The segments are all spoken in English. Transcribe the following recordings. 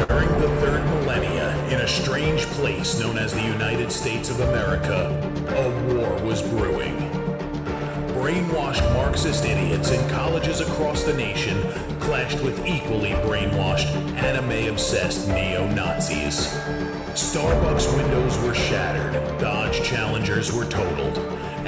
During the third millennia, in a strange place known as the United States of America, a war was brewing. Brainwashed Marxist idiots in colleges across the nation clashed with equally brainwashed, anime-obsessed neo-Nazis. Starbucks windows were shattered, Dodge Challengers were totaled,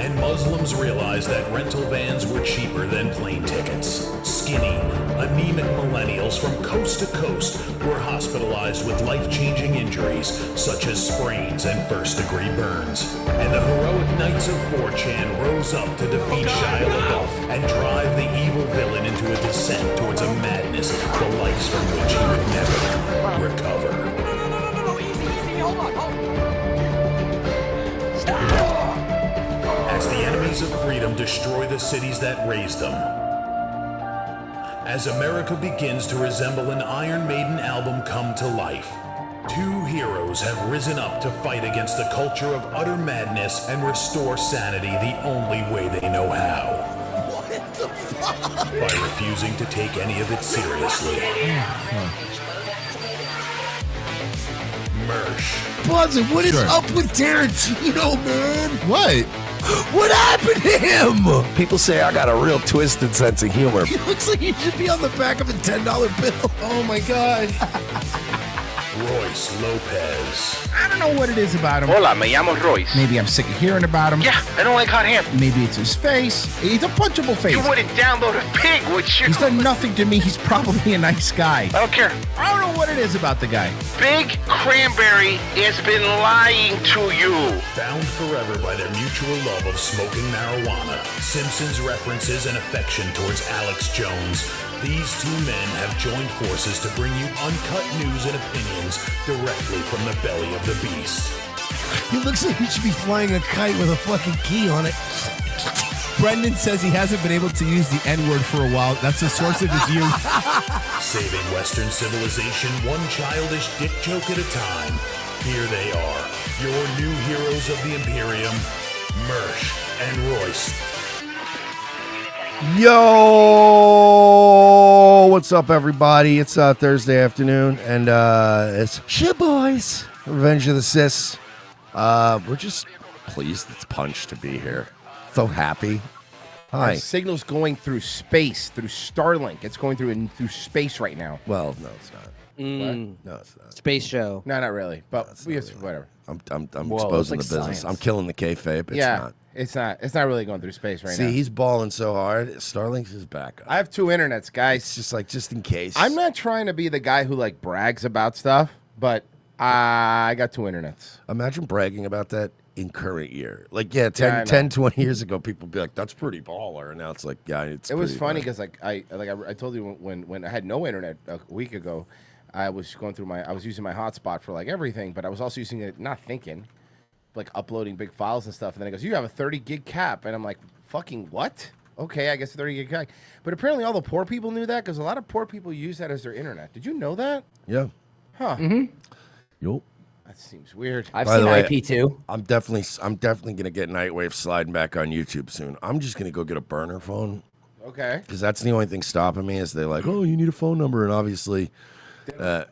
and Muslims realized that rental vans were cheaper than plane tickets. Skinny, anemic millennials from coast to coast were hospitalized with life-changing injuries such as sprains and first-degree burns. And the heroic knights of 4chan rose up to defeat Shia LaBeouf and drive the evil villain into a descent towards a madness the likes from which he would never recover. No, easy, hold on. Stop! As the enemies of freedom destroy the cities that raised them. As America begins to resemble an Iron Maiden album come to life, two heroes have risen up to fight against the culture of utter madness and restore sanity the only way they know how. What the fuck? By refusing to take any of it seriously. Mersh. Buzzin', what is up with Tarantino, man? What? What happened to him? People say I got a real twisted sense of humor. He looks like he should be on the back of a $10 bill. Oh my God. Royce Lopez. I don't know what it is about him. Hola, me llamo Royce. Maybe I'm sick of hearing about him. Yeah, I don't like hot ham. Maybe it's his face. He's a punchable face. You wouldn't download a pig, would you? He's done nothing to me. He's probably a nice guy. I don't care. I don't know what it is about the guy. Big Cranberry has been lying to you. Bound forever by their mutual love of smoking marijuana, Simpsons references and affection towards Alex Jones, these two men have joined forces to bring you uncut news and opinions directly from the belly of the beast. He looks like he should be flying a kite with a fucking key on it. Brendan says he hasn't been able to use the N-word for a while. That's the source of his youth. Saving Western civilization one childish dick joke at a time. Here they are, your new heroes of the Imperium, Mersh and Royce. Yo, what's up, everybody? It's Thursday afternoon, and it's shit boys, Revenge of the Sis. We're just pleased it's Punch to be here. So happy. Hi. Our signal's going through space, through Starlink. It's going through space right now. Well, no, it's not. No, it's not. Space show. No, not really. But No, whatever. I'm Whoa, exposing it's the like business. science. I'm killing the kayfabe. It's yeah, not. it's not. It's not really going through space right now. See, he's balling so hard. Starlink's his backup. I have two internets, guys. It's just in case. I'm not trying to be the guy who like brags about stuff, but I got two internets. Imagine bragging about that in current year. Like, 10, Yeah, I know. 10, 20 years ago, people would be like, that's pretty baller. And now it's like, yeah, it's It was pretty funny baller. because I told you when I had no internet a week ago, I was going through I was using my hotspot for like everything, but I was also using it not thinking, like uploading big files and stuff. And then it goes, you have a 30 gig cap, and I'm like, fucking what? Okay, I guess 30 gig cap. But apparently all the poor people knew that because a lot of poor people use that as their internet. Did you know that? Yeah. Huh. Yup. That seems weird. I've By seen the way, IP2. I'm definitely gonna get Nightwave sliding back on YouTube soon. I'm just gonna go get a burner phone Okay. because that's the only thing stopping me. Is they're like, oh, you need a phone number, and obviously, Bop.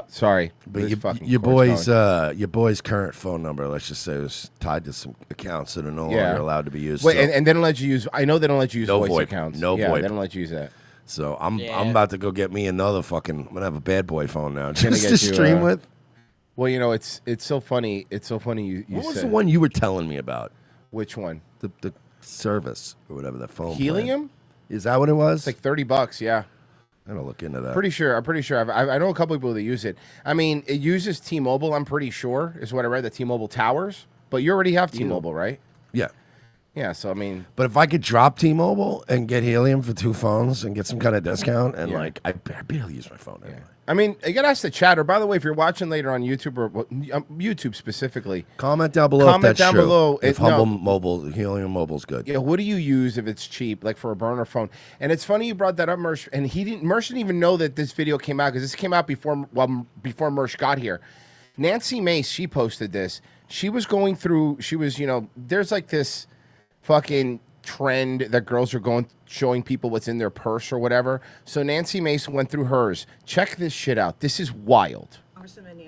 Sorry. But This your fucking boy's cord's going. your boy's current phone number, let's just say, was tied to some accounts that are no Yeah. longer allowed to be used. Wait, so, and they don't let you use. I know they don't let you use No voice VoIP. accounts. No yeah, VoIP. they don't let you use that. so I'm about to go get me another fucking. I'm gonna have a bad boy phone now Gonna just get to you, stream with. Well, you know, it's so funny. It's so funny. You What was said the one you were telling me about? Which one? The service or whatever the phone. Helium? plan. Is that what it was? It's like $30. Yeah. I gotta look into that. I'm pretty sure. I know a couple people that use it. I mean, it uses T-Mobile. I'm pretty sure is what I read. The T-Mobile towers. But you already have T-Mobile, right? Yeah. Yeah. So I mean, But if I could drop T-Mobile and get Helium for 2 phones and get some kind of discount, and like I barely use my phone anyway. I mean, you gotta ask the chatter. By the way, if you're watching later on YouTube or YouTube specifically, Comment down below Comment if that's down true. below. If No. Helium Mobile's good. yeah, what do you use if it's cheap, like for a burner phone? And it's funny you brought that up, Mersh. And Mersh didn't even know that this video came out because this came out before Mersh got here. Nancy Mace, she posted this. She was going through. She was, there's like this fucking trend that girls are showing people what's in their purse or whatever. So Nancy Mace went through hers. Check this shit out. This is wild.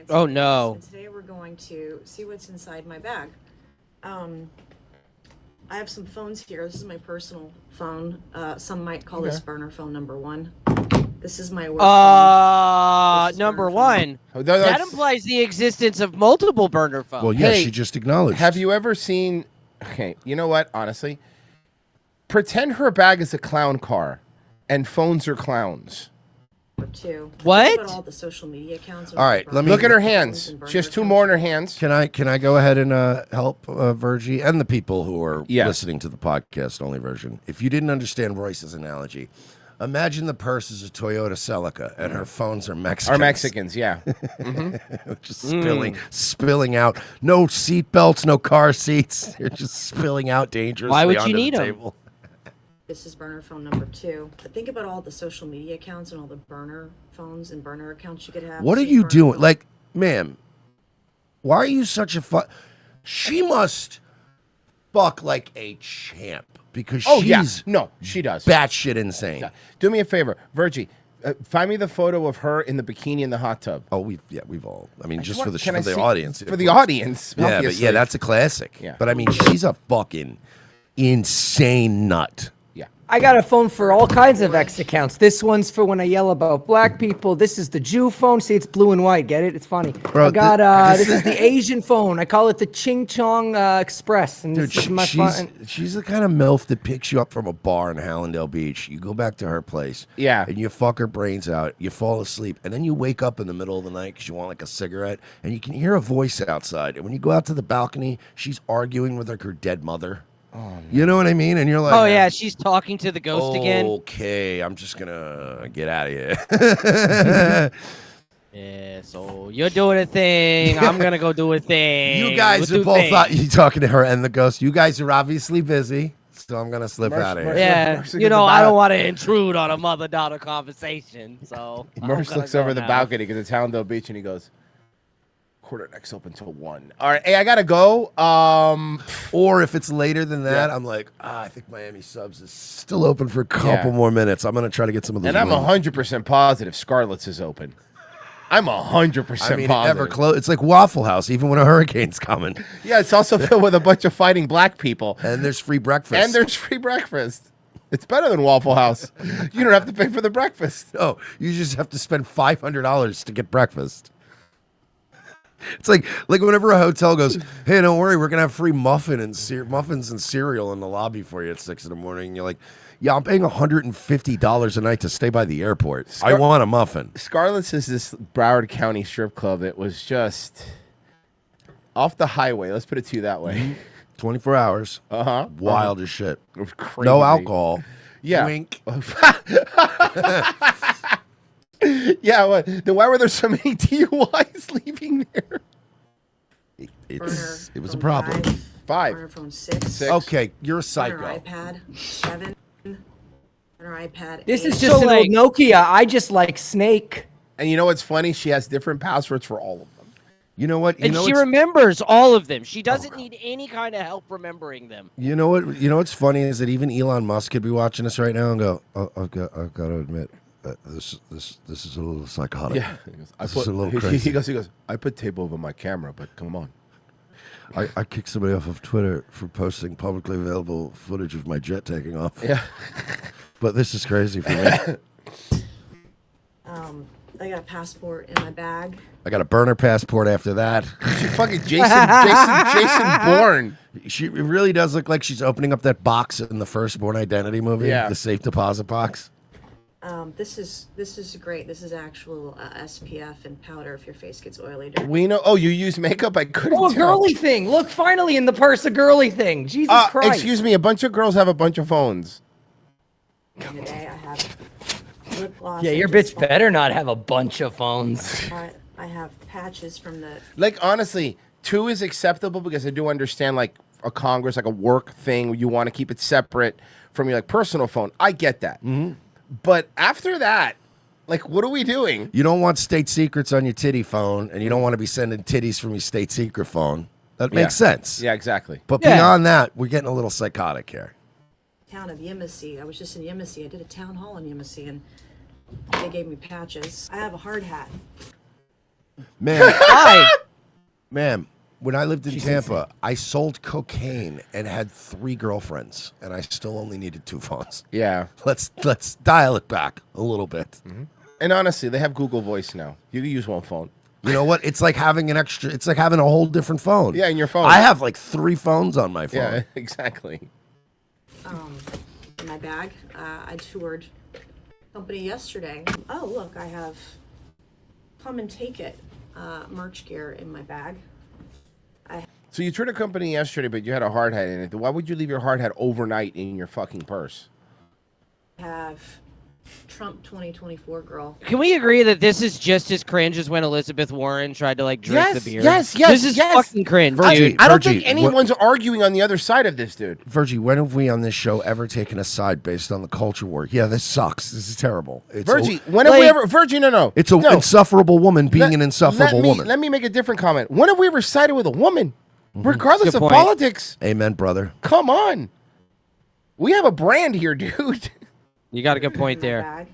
Oh no. And today we're going to see what's inside my bag. I have some phones here. This is my personal phone. Some might call this burner phone number 1. This is my work phone. Number 1. That implies the existence of multiple burner phones. Well, yeah, she just acknowledged. Have you ever seen? Okay, you know what? Honestly, pretend her bag is a clown car, and phones are clowns. 2. What? About all the social media accounts. All right, let me Look at her hands. She has 2 more in her hands. Can I go ahead and help Virgie and the people who are listening to the podcast only version? If you didn't understand Royce's analogy, imagine the purse is a Toyota Celica and her phones are Mexicans. Are Mexicans, yeah. Just spilling out. No seat belts, no car seats. They're just spilling out dangerously. Why would you onto need the 'em? table. This is burner phone number 2. But think about all the social media accounts and all the burner phones and burner accounts you could have. What are you doing? Like, ma'am, why are you such a She must fuck like a champ because she's no, she does batshit insane. Do me a favor, Virgie. Find me the photo of her in the bikini in the hot tub. Oh, we've all. I mean, just for the can I see- audience. For the audience, Yeah, but obviously. yeah, that's a classic. Yeah. But I mean, she's a fucking insane nut. I got a phone for all kinds of X accounts. This one's for when I yell about black people. This is the Jew phone. See, it's blue and white. Get it? It's funny. Bro, I got this is the Asian phone. I call it the Ching Chong Express. And Dude, this is my phone. she's the kind of MILF that picks you up from a bar in Hallandale Beach. You go back to her place. Yeah. And you fuck her brains out. You fall asleep. And then you wake up in the middle of the night because you want like a cigarette. And you can hear a voice outside. And when you go out to the balcony, she's arguing with like her dead mother. You know what I mean? And you're like, Oh yeah, she's talking to the ghost again. Okay, I'm just gonna get out of here. Yeah, so you're doing a thing. I'm gonna go do a thing. You guys We'll are do both things. you talking to her and the ghost. You guys are obviously busy, so I'm gonna slip out of here. Yeah, you know, I don't want to intrude on a mother-daughter conversation, so. Merce looks over the balcony because it's Hallandale Beach, and he goes, "Quarter next open till 1." All right, hey, I gotta go. Or if it's later than that, I'm like, I think Miami Subs is still open for a couple more minutes. I'm gonna try to get some of those. And I'm wings. 100% positive Scarlett's is open. I'm 100% I mean, positive. ever close. It's like Waffle House, even when a hurricane's coming. Yeah, it's also filled with a bunch of fighting black people. And there's free breakfast. And there's free breakfast. It's better than Waffle House. You don't have to pay for the breakfast. Oh, you just have to spend $500 to get breakfast. It's like whenever a hotel goes, hey, don't worry, we're gonna have free muffins and cereal in the lobby for you at 6 in the morning. You're like, yeah, I'm paying $150 a night to stay by the airport. I want a muffin. Scarlett's is this Broward County strip club that was just off the highway. Let's put it to you that way. 24 hours. Wild as shit. It was crazy. No alcohol. Yeah. Wink. Yeah, then why were there so many DUIs leaving there? It was a problem. 5. Burner phone 6. Okay, you're a Burner psycho. iPad 7. Or iPad. This 8. is just an old Nokia. I just like Snake. And you know what's funny? She has different passwords for all of them. You know what? And she remembers all of them. She doesn't need any kind of help remembering them. You know what? You know what's funny is that even Elon Musk could be watching us right now and go, oh, I've got to admit, this is a little psychotic. Yeah, This is a little crazy. He goes. I put tape over my camera, but come on. I kicked somebody off of Twitter for posting publicly available footage of my jet taking off. Yeah. But this is crazy for me. I got a passport in my bag. I got a burner passport after that. She fucking Jason Bourne. She really does look like she's opening up that box in the first Bourne Identity movie, Yeah. the safe deposit box. This is great. This is actual SPF and powder if your face gets oily. We know. Oh, you use makeup? I couldn't. Oh, a tell. girly thing. Look, finally in the purse, a girly thing. Jesus Christ. Excuse me. A bunch of girls have a bunch of phones. Today I have lip gloss. Yeah, and your just- bitch better not have a bunch of phones. I have patches from the. Like honestly, 2 is acceptable because I do understand like a Congress, like a work thing. You want to keep it separate from your like personal phone. I get that. Mm-hmm. But after that, like, what are we doing? You don't want state secrets on your titty phone, and you don't want to be sending titties from your state secret phone. That makes sense. Yeah, exactly. But beyond that, we're getting a little psychotic here. Town of Yemassee. I was just in Yemassee. I did a town hall in Yemassee, and they gave me patches. I have a hard hat. Ma'am, Hi. ma'am, when I lived in Tampa, I sold cocaine and had 3 girlfriends, and I still only needed 2 phones. Yeah. Let's dial it back a little bit. And honestly, they have Google Voice now. You can use one phone. You know what? It's like having an extra. It's like having a whole different phone. Yeah, in your phone. I have like 3 phones on my phone. Yeah, exactly. In my bag. I toured company yesterday. Oh, look, I have come and take it merch gear in my bag. So you toured a company yesterday, but you had a hard hat in it. Why would you leave your hard hat overnight in your fucking purse? I have Trump 2024 girl. Can we agree that this is just as cringe as when Elizabeth Warren tried to like drink the beer? Yes. This is fucking cringe, dude. I don't think anyone's arguing on the other side of this, dude. Virgie, when have we on this show ever taken a side based on the culture war? Yeah, this sucks. This is terrible. It's Virgie, when have we ever... Virgie, no. It's an insufferable woman being an insufferable let woman. Let me make a different comment. When have we ever sided with a woman? Regardless Good of point. politics. Amen, brother. Come on. We have a brand here, dude. You got a good point In my there. bag.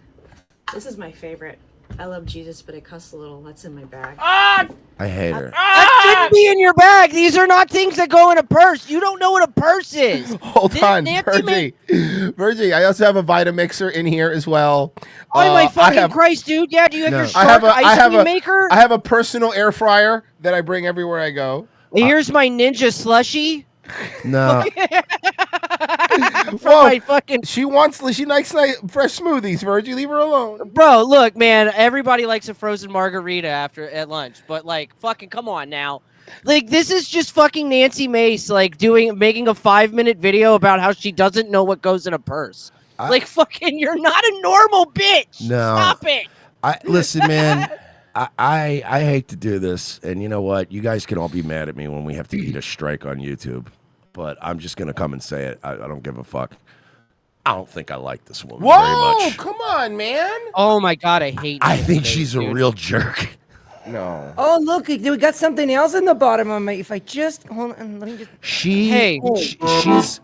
This is my favorite. I love Jesus, but I cuss a little. That's in my bag. Ah! I hate her. That shouldn't be in your bag. These are not things that go in a purse. You don't know what a purse is. Hold on, Nancy Virgie, I also have a Vitamixer in here as well. Oh my fucking Christ, dude! Yeah, do you have your I have shark a, ice cream maker? I have a personal air fryer that I bring everywhere I go. Here's my Ninja slushie. No. From my fucking... She likes fresh smoothies, Virgie. Leave her alone. Bro, look, man, everybody likes a frozen margarita at lunch, but like, fucking come on now. Like, this is just fucking Nancy Mace, like, making a 5-minute video about how she doesn't know what goes in a purse. Like, fucking, you're not a normal bitch. No. Stop it. Listen, man. I hate to do this, and you know what? You guys can all be mad at me when we have to eat a strike on YouTube, but I'm just gonna come and say it. I don't give a fuck. I don't think I like this woman very Whoa, much. come on, man. Oh my god, I hate I Nancy think Mace, she's a dude. real jerk. No. Oh, look, we got something else in the bottom of my... If I just... Hold on, let me just... Hey. She's...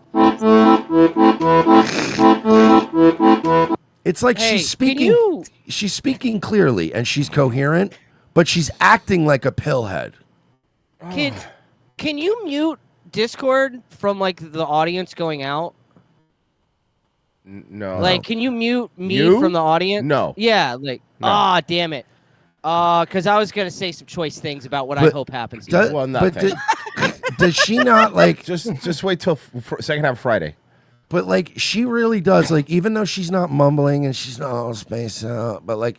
It's like Hey, she's speaking. She's speaking clearly and she's coherent, but she's acting like a pillhead. Can you mute Discord from like the audience going out? No. Like, can you mute me You? from the audience? No. Yeah, like, No. damn it. Because I was gonna say some choice things about what I But hope happens. does- here. Well, but nothing. does she not like? Just wait till second half of Friday. But like, she really does. Like, even though she's not mumbling and she's not all spaced out, but like,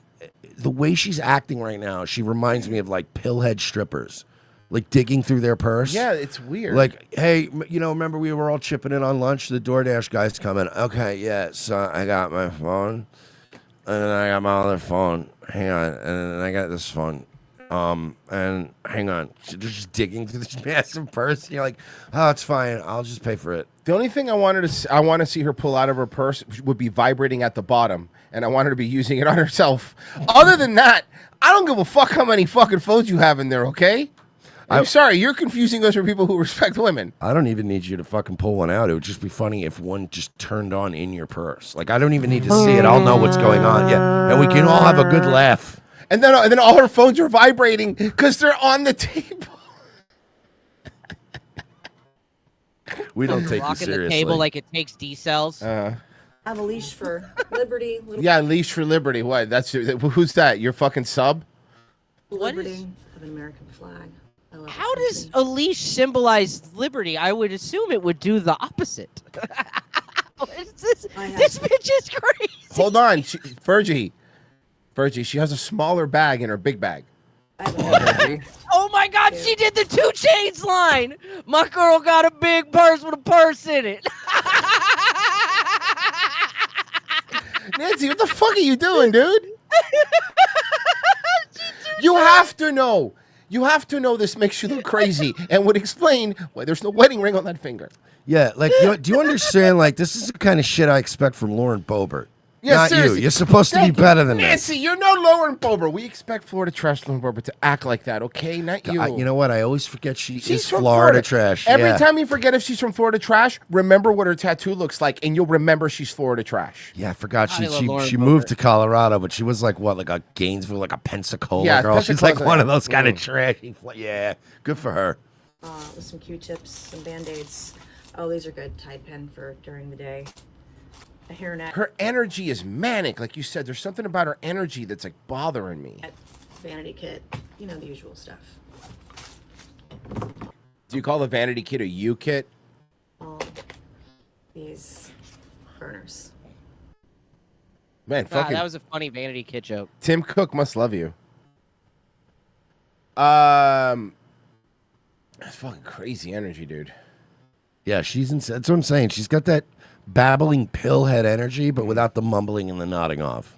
the way she's acting right now, she reminds me of like pillhead strippers, like digging through their purse. Yeah, it's weird. Like, hey, remember we were all chipping in on lunch? The DoorDash guy's coming. Okay, yeah, so I got my phone, and then I got my other phone. Hang on, and then I got this phone. And hang on, they're just digging through this massive purse. And you're like, oh, it's fine. I'll just pay for it. The only thing I want to see her pull out of her purse would be vibrating at the bottom, and I want her to be using it on herself. Other than that, I don't give a fuck how many fucking phones you have in there, okay? I'm sorry, you're confusing us for people who respect women. I don't even need you to fucking pull one out. It would just be funny if one just turned on in your purse. Like, I don't even need to see it. I'll know what's going on. Yeah, and we can all have a good laugh. And then all her phones are vibrating because they're on the table. We don't take you Rocking seriously. the table like it takes D cells. I have a leash for liberty. Yeah, leash for liberty. What? Who's that? Your fucking sub? Liberty of an American flag. I love How does a leash symbolize liberty? I would assume it would do the opposite. This bitch is crazy. Hold on, Virgie, she has a smaller bag in her big bag. Oh my God, she did the 2 Chainz line. My girl got a big purse with a purse in it. Nancy, what the fuck are you doing, dude? You have to know. You have to know this makes you look crazy and would explain why there's no wedding ring on that finger. Yeah, like, do you understand? Like, this is the kind of shit I expect from Lauren Boebert. Yeah, Not seriously. you. You're supposed to be better than Nancy, this. you're no Lauren Boebert. We expect Florida Trash Lauren Boebert to act like that, okay? Not you. You know what? I always forget she's She's from Florida trash. Every Yeah. time you forget if she's from Florida Trash, remember what her tattoo looks like, and you'll remember she's Florida Trash. Yeah, I forgot I love Lauren she Boebert. moved to Colorado, but she was like what, like a Gainesville, like a Pensacola Yeah, girl. She's Pensacola's like one of a- those kind of trashy. Yeah, good for her. with some Q-tips, some Band-Aids. Oh, these are good. Tide pen for during the day. A hairnet. Her energy is manic, like you said. There's something about her energy that's like bothering me. Vanity kit. You know, the usual stuff. Do you call the vanity kit a U kit? These burners. Man, God, fucking that was a funny vanity kid joke. Tim Cook must love you. That's fucking crazy energy, dude. Yeah, she's insane. That's what I'm saying. She's got that babbling pillhead energy, but without the mumbling and the nodding off.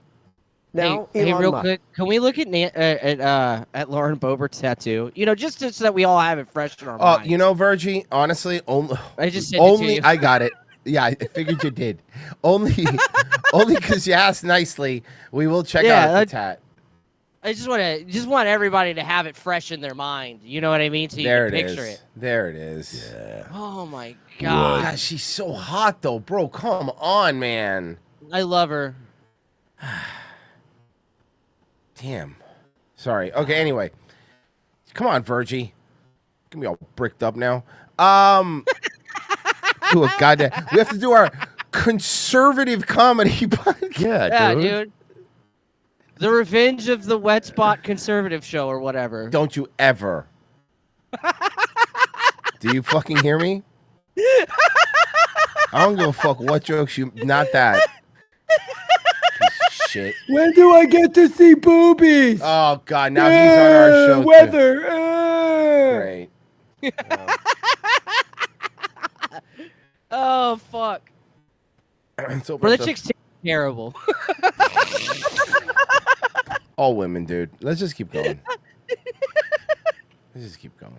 Now, hey, real quick, can we look at Lauren Boebert's tattoo? You know, just so that we all have it fresh in our Oh, minds. you know, Virgie, honestly, I just sent it to you. I got it. Yeah, I figured you did. Only because you asked nicely. We will check out the tat. I just want everybody to have it fresh in their mind. You know what I mean? So you There can it picture is. it. There it is. Yeah. Oh my God. God, she's so hot though, bro. Come on, man. I love her. Damn. Sorry. Okay. Anyway, come on, Virgie. Get me all bricked up now. Do a goddamn. We have to do our conservative comedy podcast. Yeah, dude. The Revenge of the Wet Spot Conservative Show or whatever. Don't you ever. Do you fucking hear me? I don't give a fuck what jokes you. Not that. Piece of shit. When do I get to see boobies? Oh God! Now he's on our show. Weather. Great. Oh fuck. So Bro, that chick's terrible. All women, dude. Let's just keep going. Let's just keep going.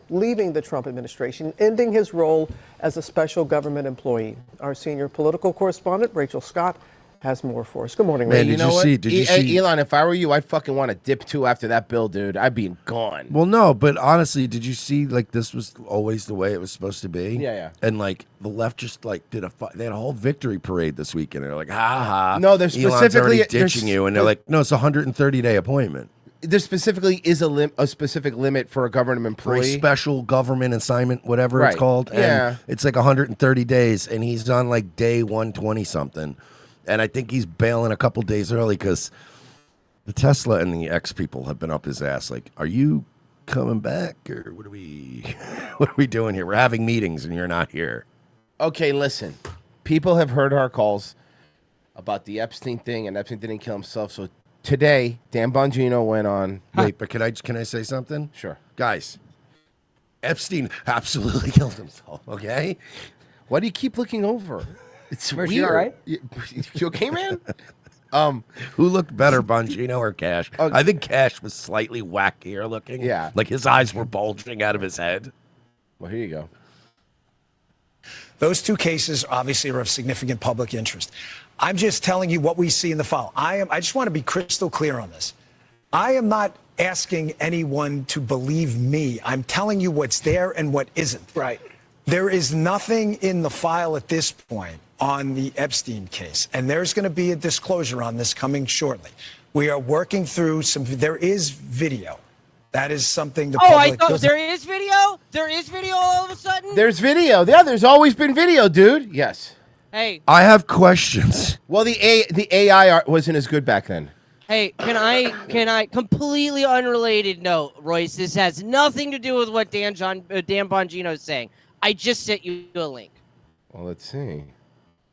Leaving the Trump administration, ending his role as a special government employee. Our senior political correspondent, Rachel Scott, has more for us. Good morning, Man, Rachel. did you see? Elon, if I were you, I'd fucking want to dip too after that bill, dude. I'd be gone. Well, no, but honestly, did you see like this was always the way it was supposed to be? Yeah, yeah. And like the left just like they had a whole victory parade this weekend. They're like, ha ha. No, they're Elon's specifically- already ditching you, and they're like, no, it's a 130-day appointment There specifically is a specific limit for a government for a employee. special government assignment, whatever Right. it's called. And Yeah. it's like 130 days, and he's on like day 120 something. And I think he's bailing a couple days early because the Tesla and the X people have been up his ass. Like, are you coming back, or what are we doing here? We're having meetings, and you're not here. Okay, listen. People have heard our calls about the Epstein thing, and Epstein didn't kill himself. So today, Dan Bongino went on. Wait, but can I say something? Sure, guys. Epstein absolutely killed himself. Okay. Why do you keep looking over? It's Mercy, weird. all right? You okay, man? Who looked better, Bongino or Cash? I think Cash was slightly wackier looking. Yeah. Like his eyes were bulging out of his head. Well, here you go. Those two cases obviously are of significant public interest. I'm just telling you what we see in the file. I just want to be crystal clear on this. I am not asking anyone to believe me. I'm telling you what's there and what isn't. Right. There is nothing in the file at this point on the Epstein case, and there's going to be a disclosure on this coming shortly. We are working through there is video. That is something the public I thought doesn't. there is video? There is video all of a sudden? There's video. Yeah, there's always been video, dude. Yes. Hey. I have questions. Well, the AI art wasn't as good back then. Hey, can I completely unrelated note, Royce, this has nothing to do with what Dan Bongino is saying. I just sent you a link. Well, let's see.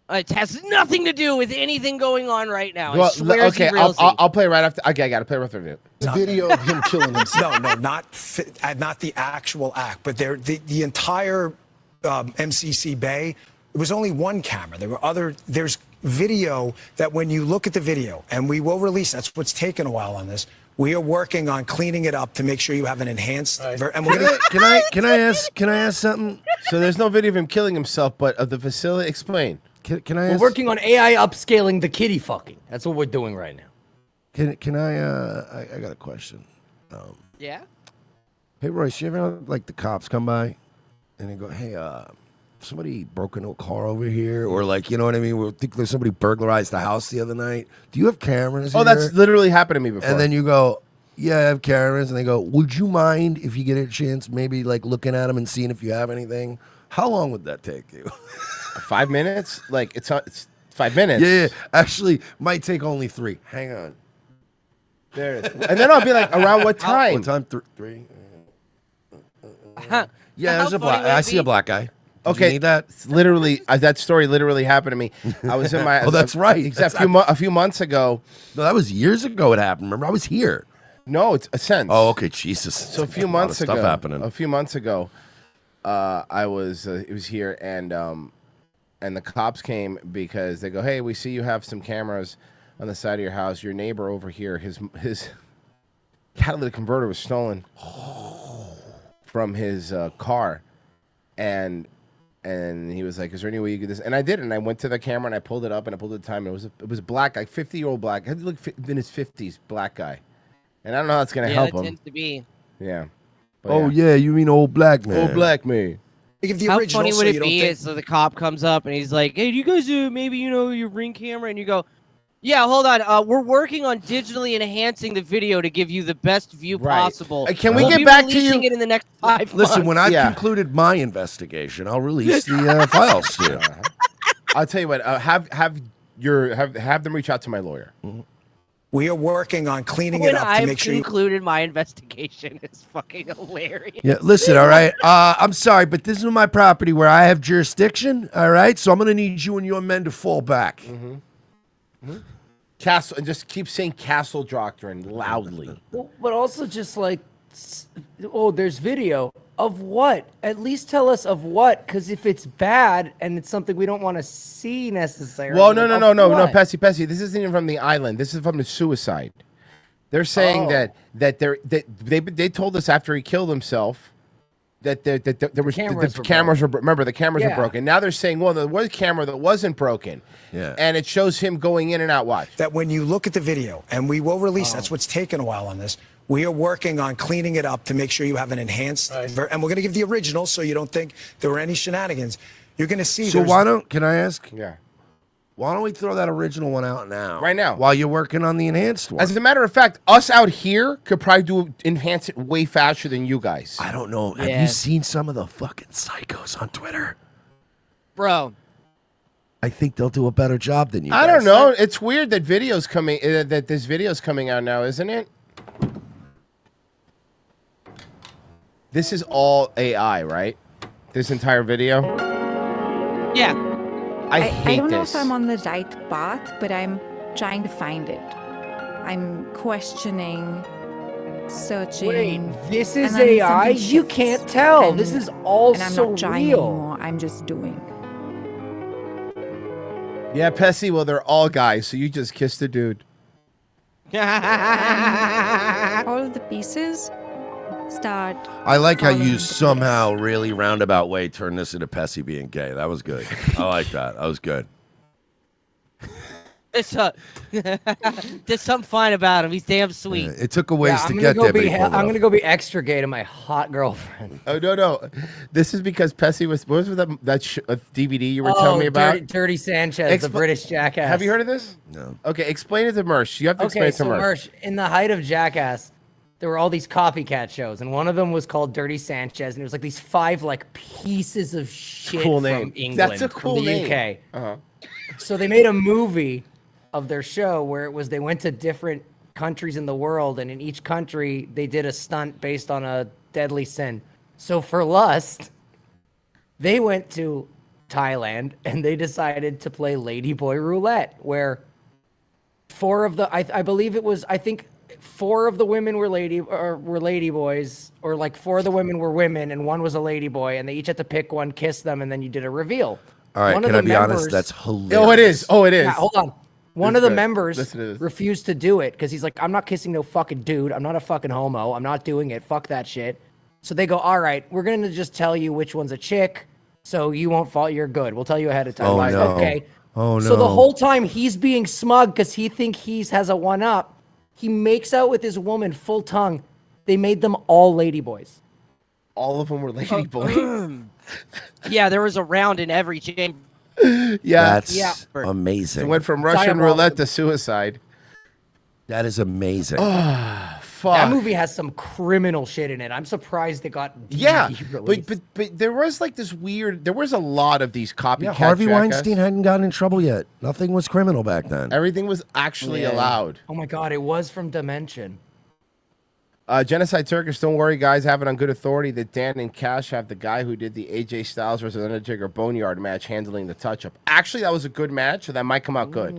It has nothing to do with anything going on right now. Well, I swear okay, I'll play right after. Okay, I got to play right after the The video of him killing himself. No, not the actual act, but the entire MCC Bay. It was only one camera. There were there's video that when you look at the video, and we will release. That's what's taken a while on this. We are working on cleaning it up to make sure you have an enhanced. And we're gonna, Can I ask something? So there's no video of him killing himself, but of the facility. Explain. Can I? We're working on AI upscaling the kitty fucking. That's what we're doing right now. Can I? I got a question. Yeah. Hey Royce, you ever have, like the cops come by, and they go, "Hey, somebody broke into a car over here," or like, you know what I mean? We think there's somebody burglarized the house the other night. Do you have cameras? Oh, here? that's literally happened to me before. And then you go, "Yeah, I have cameras," and they go, "Would you mind if you get a chance, maybe like looking at them and seeing if you have anything?" How long would that take you? 5 minutes? Like it's 5 minutes. Yeah. Actually, might take only 3. Hang on. There it is. And then I'll be like, around what time? What time? 3. Yeah, there's a black. I see a black guy. Did you need that? It's literally, that story literally happened to me. I was in my. Oh, that's right. Except a few months ago. No, that was years ago. It happened. Remember, I was here. No, it's a sense. Oh, okay, Jesus. So a few months ago, stuff happening. A few months ago, it was here, and the cops came because they go, "Hey, we see you have some cameras on the side of your house. Your neighbor over here, his catalytic converter was stolen from his car, and he was like, "Is there any way you could do this?" And I did, and I went to the camera and I pulled it up and I pulled the time. And it was a black guy, 50-year-old black. He looked in his 50s, black guy, and I don't know how it's gonna help him. Tends to be. Yeah. But Oh yeah, you mean old black man? Old black man. How funny would it be is so the cop comes up and he's like, "Hey, do you guys maybe your Ring camera?" And you go, "Yeah, hold on. We're working on digitally enhancing the video to give you the best view possible. Can we We'll get be back to releasing you? it in the next 5 Listen, months." when I've concluded my investigation, I'll release the files to you. I'll tell you what. Have them reach out to my lawyer. We are working on cleaning When it up to I've make sure. concluded my investigation, it's fucking hilarious. Yeah, listen, all right. I'm sorry, but this is my property where I have jurisdiction. All right, so I'm gonna need you and your men to fall back. Castle, and just keep saying castle doctrine loudly. Well, but also just like, there's video of what? At least tell us of what, because if it's bad and it's something we don't want to see necessarily. Well, no, what? Pessy. This isn't even from the island. This is from the suicide. They're saying that they told us after he killed himself that there was the cameras were remember the cameras were broken. Now they're saying, well, there was a camera that wasn't broken. Yeah. And it shows him going in and out. Watch. That when you look at the video, and we will release. That's what's taken a while on this. We are working on cleaning it up to make sure you have an enhanced. And we're going to give the original, so you don't think there were any shenanigans. You're going to see. So can I ask? Yeah. Why don't we throw that original one out now? Right now. While you're working on the enhanced one. As a matter of fact, us out here could probably enhance it way faster than you guys. I don't know. Have you seen some of the fucking psychos on Twitter? Bro. I think they'll do a better job than you I guys. don't know. It's weird that that this video's coming out now, isn't it? This is all AI, right? This entire video? Yeah. I hate I don't know this. if I'm on the right path, but I'm trying to find it. I'm questioning, searching. Wait, this and is then AI? something You shifts, can't tell. This is all and I'm so not trying real. anymore. I'm just doing. Yeah, Pessy. Well, they're all guys, so you just kissed a dude. All of the pieces start. I like how falling you into somehow really roundabout way turned this into Pessy being gay. That was good. I like that. That was good. There's something fine about him. He's damn sweet. It took a ways to I'm get gonna there. go be. but he pulled it I'm off. gonna go be extra gay to my hot girlfriend. Oh no! This is because Pessy was. What was that DVD you were telling me about? Dirty Sanchez, the British jackass. Have you heard of this? No. Okay, explain it to Mersh. You have to explain Okay, it to so Mersh. in the height of Jackass, there were all these copycat shows, and one of them was called Dirty Sanchez, and it was like these 5 like pieces of shit Cool from name. England, That's a cool from the name. UK. Uh-huh. So they made a movie of their show where it was they went to different countries in the world, and in each country they did a stunt based on a deadly sin. So for Lust, they went to Thailand and they decided to play Ladyboy Roulette, where 4 of the I believe it was I think 4 of the women were ladyboys, or like 4 of the women were women and 1 was a ladyboy, and they each had to pick one, kiss them, and then you did a reveal. All right, One of can I the be honest? members- That's hilarious. Oh, it is. Oh, it is. Yeah, hold on. One This of the guy- members listen to this. refused to do it because he's like, I'm not kissing no fucking dude. I'm not a fucking homo. I'm not doing it. Fuck that shit. So they go, all right, we're going to just tell you which one's a chick, so you won't fall. You're good. We'll tell you ahead of time. Oh, Like, no. okay. Oh, So the no. whole time he's being smug because he has a one-up. He makes out with his woman full tongue. They made them all ladyboys. All of them were ladyboys. Yeah, there was a round in every chamber. Yeah, That's amazing. It went from Russian roulette to suicide. That is amazing. Oh, fuck. That movie has some criminal shit in it. I'm surprised it got Yeah, DVD released. but there was like this weird. There was a lot of these copycat. Yeah, Harvey jackass. Weinstein hadn't gotten in trouble yet. Nothing was criminal back then. Everything was actually allowed. Oh my god, it was from Dimension. Genocide Turkish, don't worry, guys. Have it on good authority that Dan and Cash have the guy who did the AJ Styles versus Undertaker Boneyard match handling the touch-up. Actually, that was a good match, so that might come out good.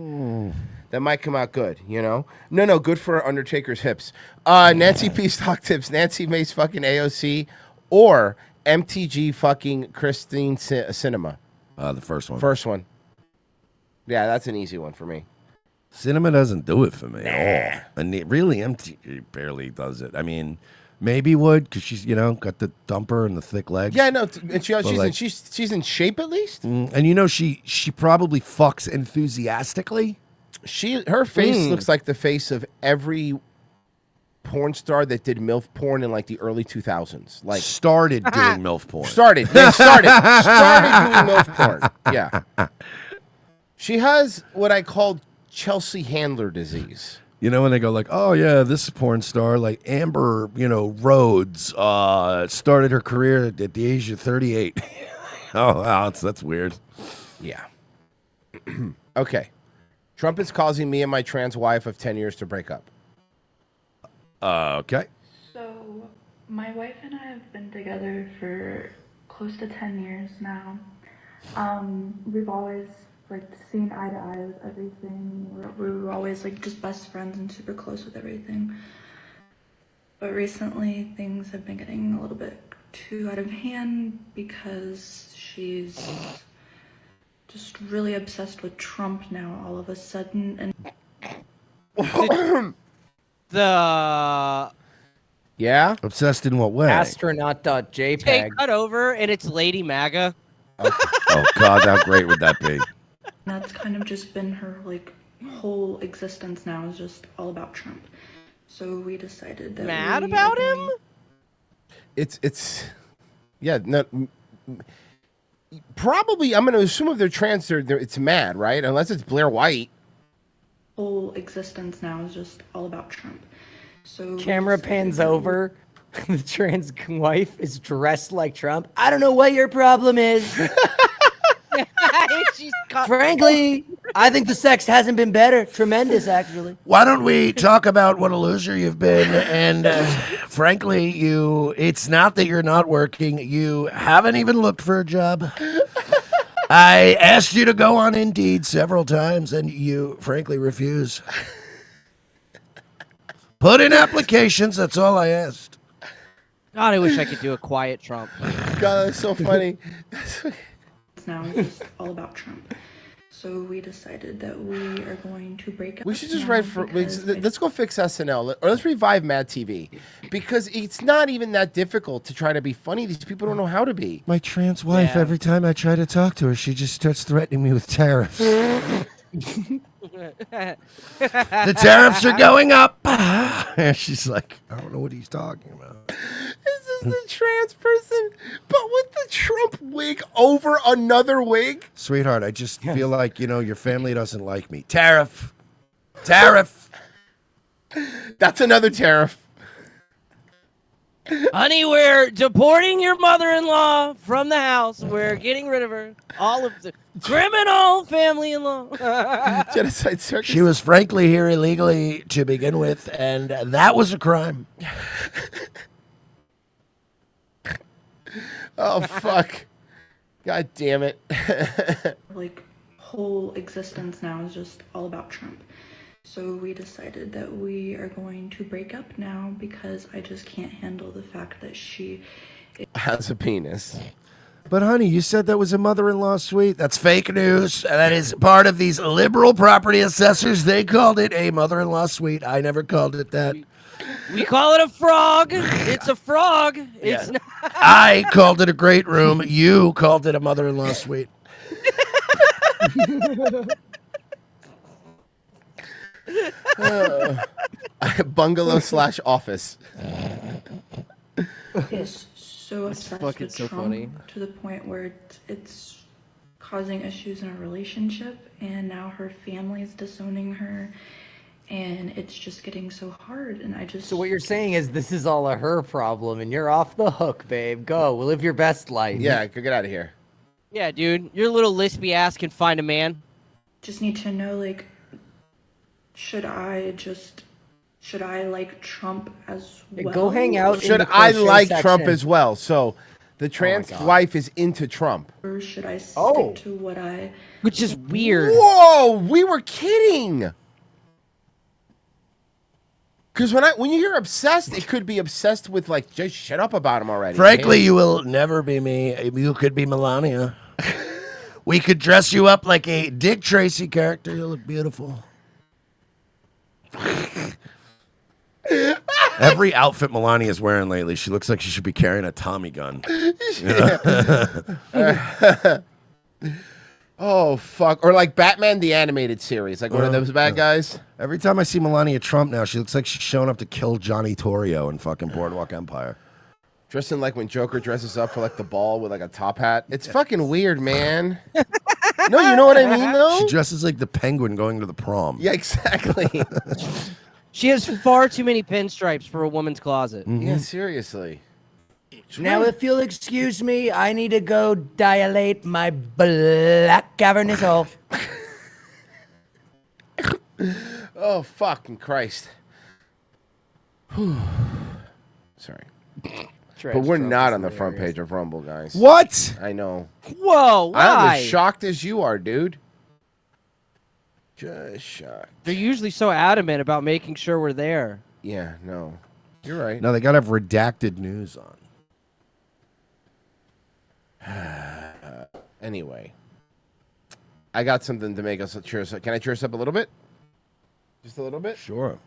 That might come out good, you know? No, good for Undertaker's hips. Nancy P. Stock Tips, Nancy Mace fucking AOC, or MTG fucking Christine Cinema. The first one. First one. Yeah, that's an easy one for me. Cinema doesn't do it for me at all. And really, MTG barely does it. I mean, maybe would, because she's, got the dumper and the thick legs. Yeah, no, and But she's in shape at least. And she probably fucks enthusiastically. Her face looks like the face of every porn star that did MILF porn in like the early 2000s. Like started doing MILF porn. Started doing MILF porn. Yeah. She has what I call Chelsea Handler disease. When they go like, oh yeah, this porn star like Amber, Rhodes, started her career at the age of 38. Oh wow, that's weird. Yeah. Okay. Trump is causing me and my trans wife of 10 years to break up. Okay. So, my wife and I have been together for close to 10 years now. We've always seen eye to eye with everything. We were always just best friends and super close with everything. But recently, things have been getting a little bit too out of hand because she's just really obsessed with Trump now all of a sudden. And Yeah? Obsessed in what way? Astronaut.jpg. Hey, cut over, and it's Lady MAGA. Oh God, how great would that be? that's kind of just been her whole existence now is just all about Trump. So we decided that Mad about him? It's yeah, no, probably I'm going to assume if they're trans, it's mad, right? Unless it's Blair White. Whole existence now is just all about Trump. So Camera pans over. The trans wife is dressed like Trump. I don't know what your problem is. Frankly, I think the sex hasn't been better. Tremendous, actually. Why don't we talk about what a loser you've been? And frankly, it's not that you're not working. You haven't even looked for a job. I asked you to go on Indeed several times, and you frankly refuse. Put in applications. That's all I asked. God, I wish I could do a quiet Trump. God, that's so funny. now is just all about Trump. So we decided that we are going to break up. We should just now write for. Let's go fix SNL, or let's revive Mad TV, because it's not even that difficult to try to be funny. These people don't know how to be. My trans wife, every time I try to talk to her, she just starts threatening me with tariffs. The tariffs are going up. And she's like, I don't know what he's talking about. This is the trans person, but with the Trump wig over another wig. Sweetheart, I just feel like, your family doesn't like me. Tariff. Tariff. That's another tariff. Honey, we're deporting your mother-in-law from the house. We're getting rid of her. All of the criminal family-in-law. Genocide circus. She was frankly here illegally to begin with, and that was a crime. Oh, fuck. God damn it. Like, whole existence now is just all about Trump. So we decided that we are going to break up now because I just can't handle the fact that she has a penis. But honey, you said that was a mother-in-law suite. That's fake news. That is part of these liberal property assessors. They called it a mother-in-law suite. I never called it that. We call it a frog. It's a frog. It's not. I called it a great room. You called it a mother-in-law suite. Bungalow/office. is so obsessed with Trump to the point where it's causing issues in our relationship, and now her family is disowning her, and it's just getting so hard. And I just So what you're saying is this is all a her problem, and you're off the hook, babe. Go, live your best life. Yeah, go get out of here. Yeah, dude, your little lispy ass can find a man. just need to know, like, should I like Trump as well? Go hang out. Should I like Trump as well? So the trans wife is into Trump. Or should I stick to what I... Which is weird. Whoa, we were kidding. Because when you hear obsessed, it could be obsessed with, like, just shut up about him already. Frankly, you will never be me. You could be Melania. We could dress you up like a Dick Tracy character. You look beautiful. Every outfit Melania's wearing lately, she looks like she should be carrying a Tommy gun. Oh, fuck. Or like Batman the Animated Series, like one of those bad guys. Every time I see Melania Trump now, she looks like she's showing up to kill Johnny Torrio in fucking Boardwalk Empire. Dressing like when Joker dresses up for like the ball with like a top hat. It's fucking weird, man. No, you know what I mean, though? She dresses like the Penguin going to the prom. Yeah, exactly. She has far too many pinstripes for a woman's closet. Mm-hmm. Yeah, seriously. Now, if you'll excuse me, I need to go dilate my black cavernous hole. Oh, fucking Christ. Sorry. But we're not on the front page of Rumble, guys. What? I know. Whoa, why? I'm as shocked as you are, dude. Just shocked. They're usually so adamant about making sure we're there. Yeah, no. You're right. No, they got to have redacted news on. Anyway. I got something to make us cheer us up. Can I cheer us up a little bit? Just a little bit? Sure.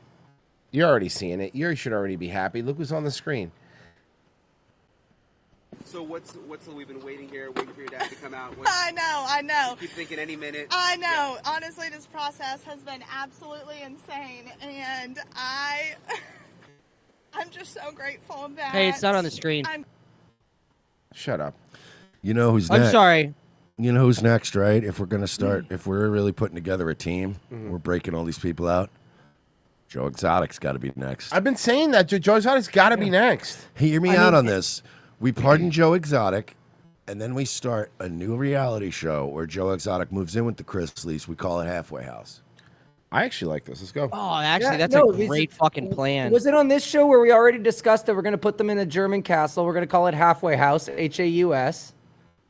You're already seeing it. You should already be happy. Look who's on the screen. So what's we've been waiting here, waiting for your dad to come out. I know. You keep thinking any minute. I know. Yeah. Honestly, this process has been absolutely insane, and I'm just so grateful that. Hey, it's not on the screen. Shut up. You know who's I'm next? sorry. You know who's next, right? If we're going to start, if we're really putting together a team, we're breaking all these people out. Joe Exotic's got to be next. I've been saying that. Joe Exotic's got to be next. Hear me out on this. We pardon Joe Exotic, and then we start a new reality show where Joe Exotic moves in with the Chrisleys. We call it Halfway House. I actually like this. Let's go. Oh, actually, that's a great fucking plan. Was it on this show where we already discussed that we're going to put them in a German castle? We're going to call it Halfway House, H-A-U-S.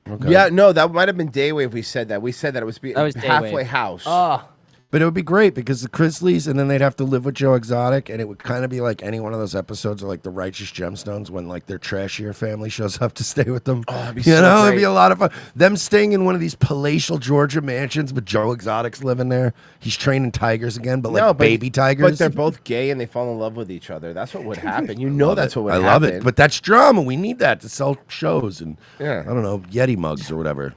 Okay. Yeah, no, that might have been Daywave we said that. We said that it was That was Halfway Daywave. House. Oh. But it would be great because the Chrisleys, and then they'd have to live with Joe Exotic, and it would kind of be like any one of those episodes of like the Righteous Gemstones when like their trashier family shows up to stay with them. Oh, that'd be you so know, it'd great. be a lot of fun. Them staying in one of these palatial Georgia mansions, but Joe Exotic's living there. He's training tigers again, but like baby tigers. But they're both gay and they fall in love with each other. That's what would happen. You know, Love that's it. what would I happen. love it. But that's drama. We need that to sell shows and Yeah. I don't know, Yeti mugs or whatever.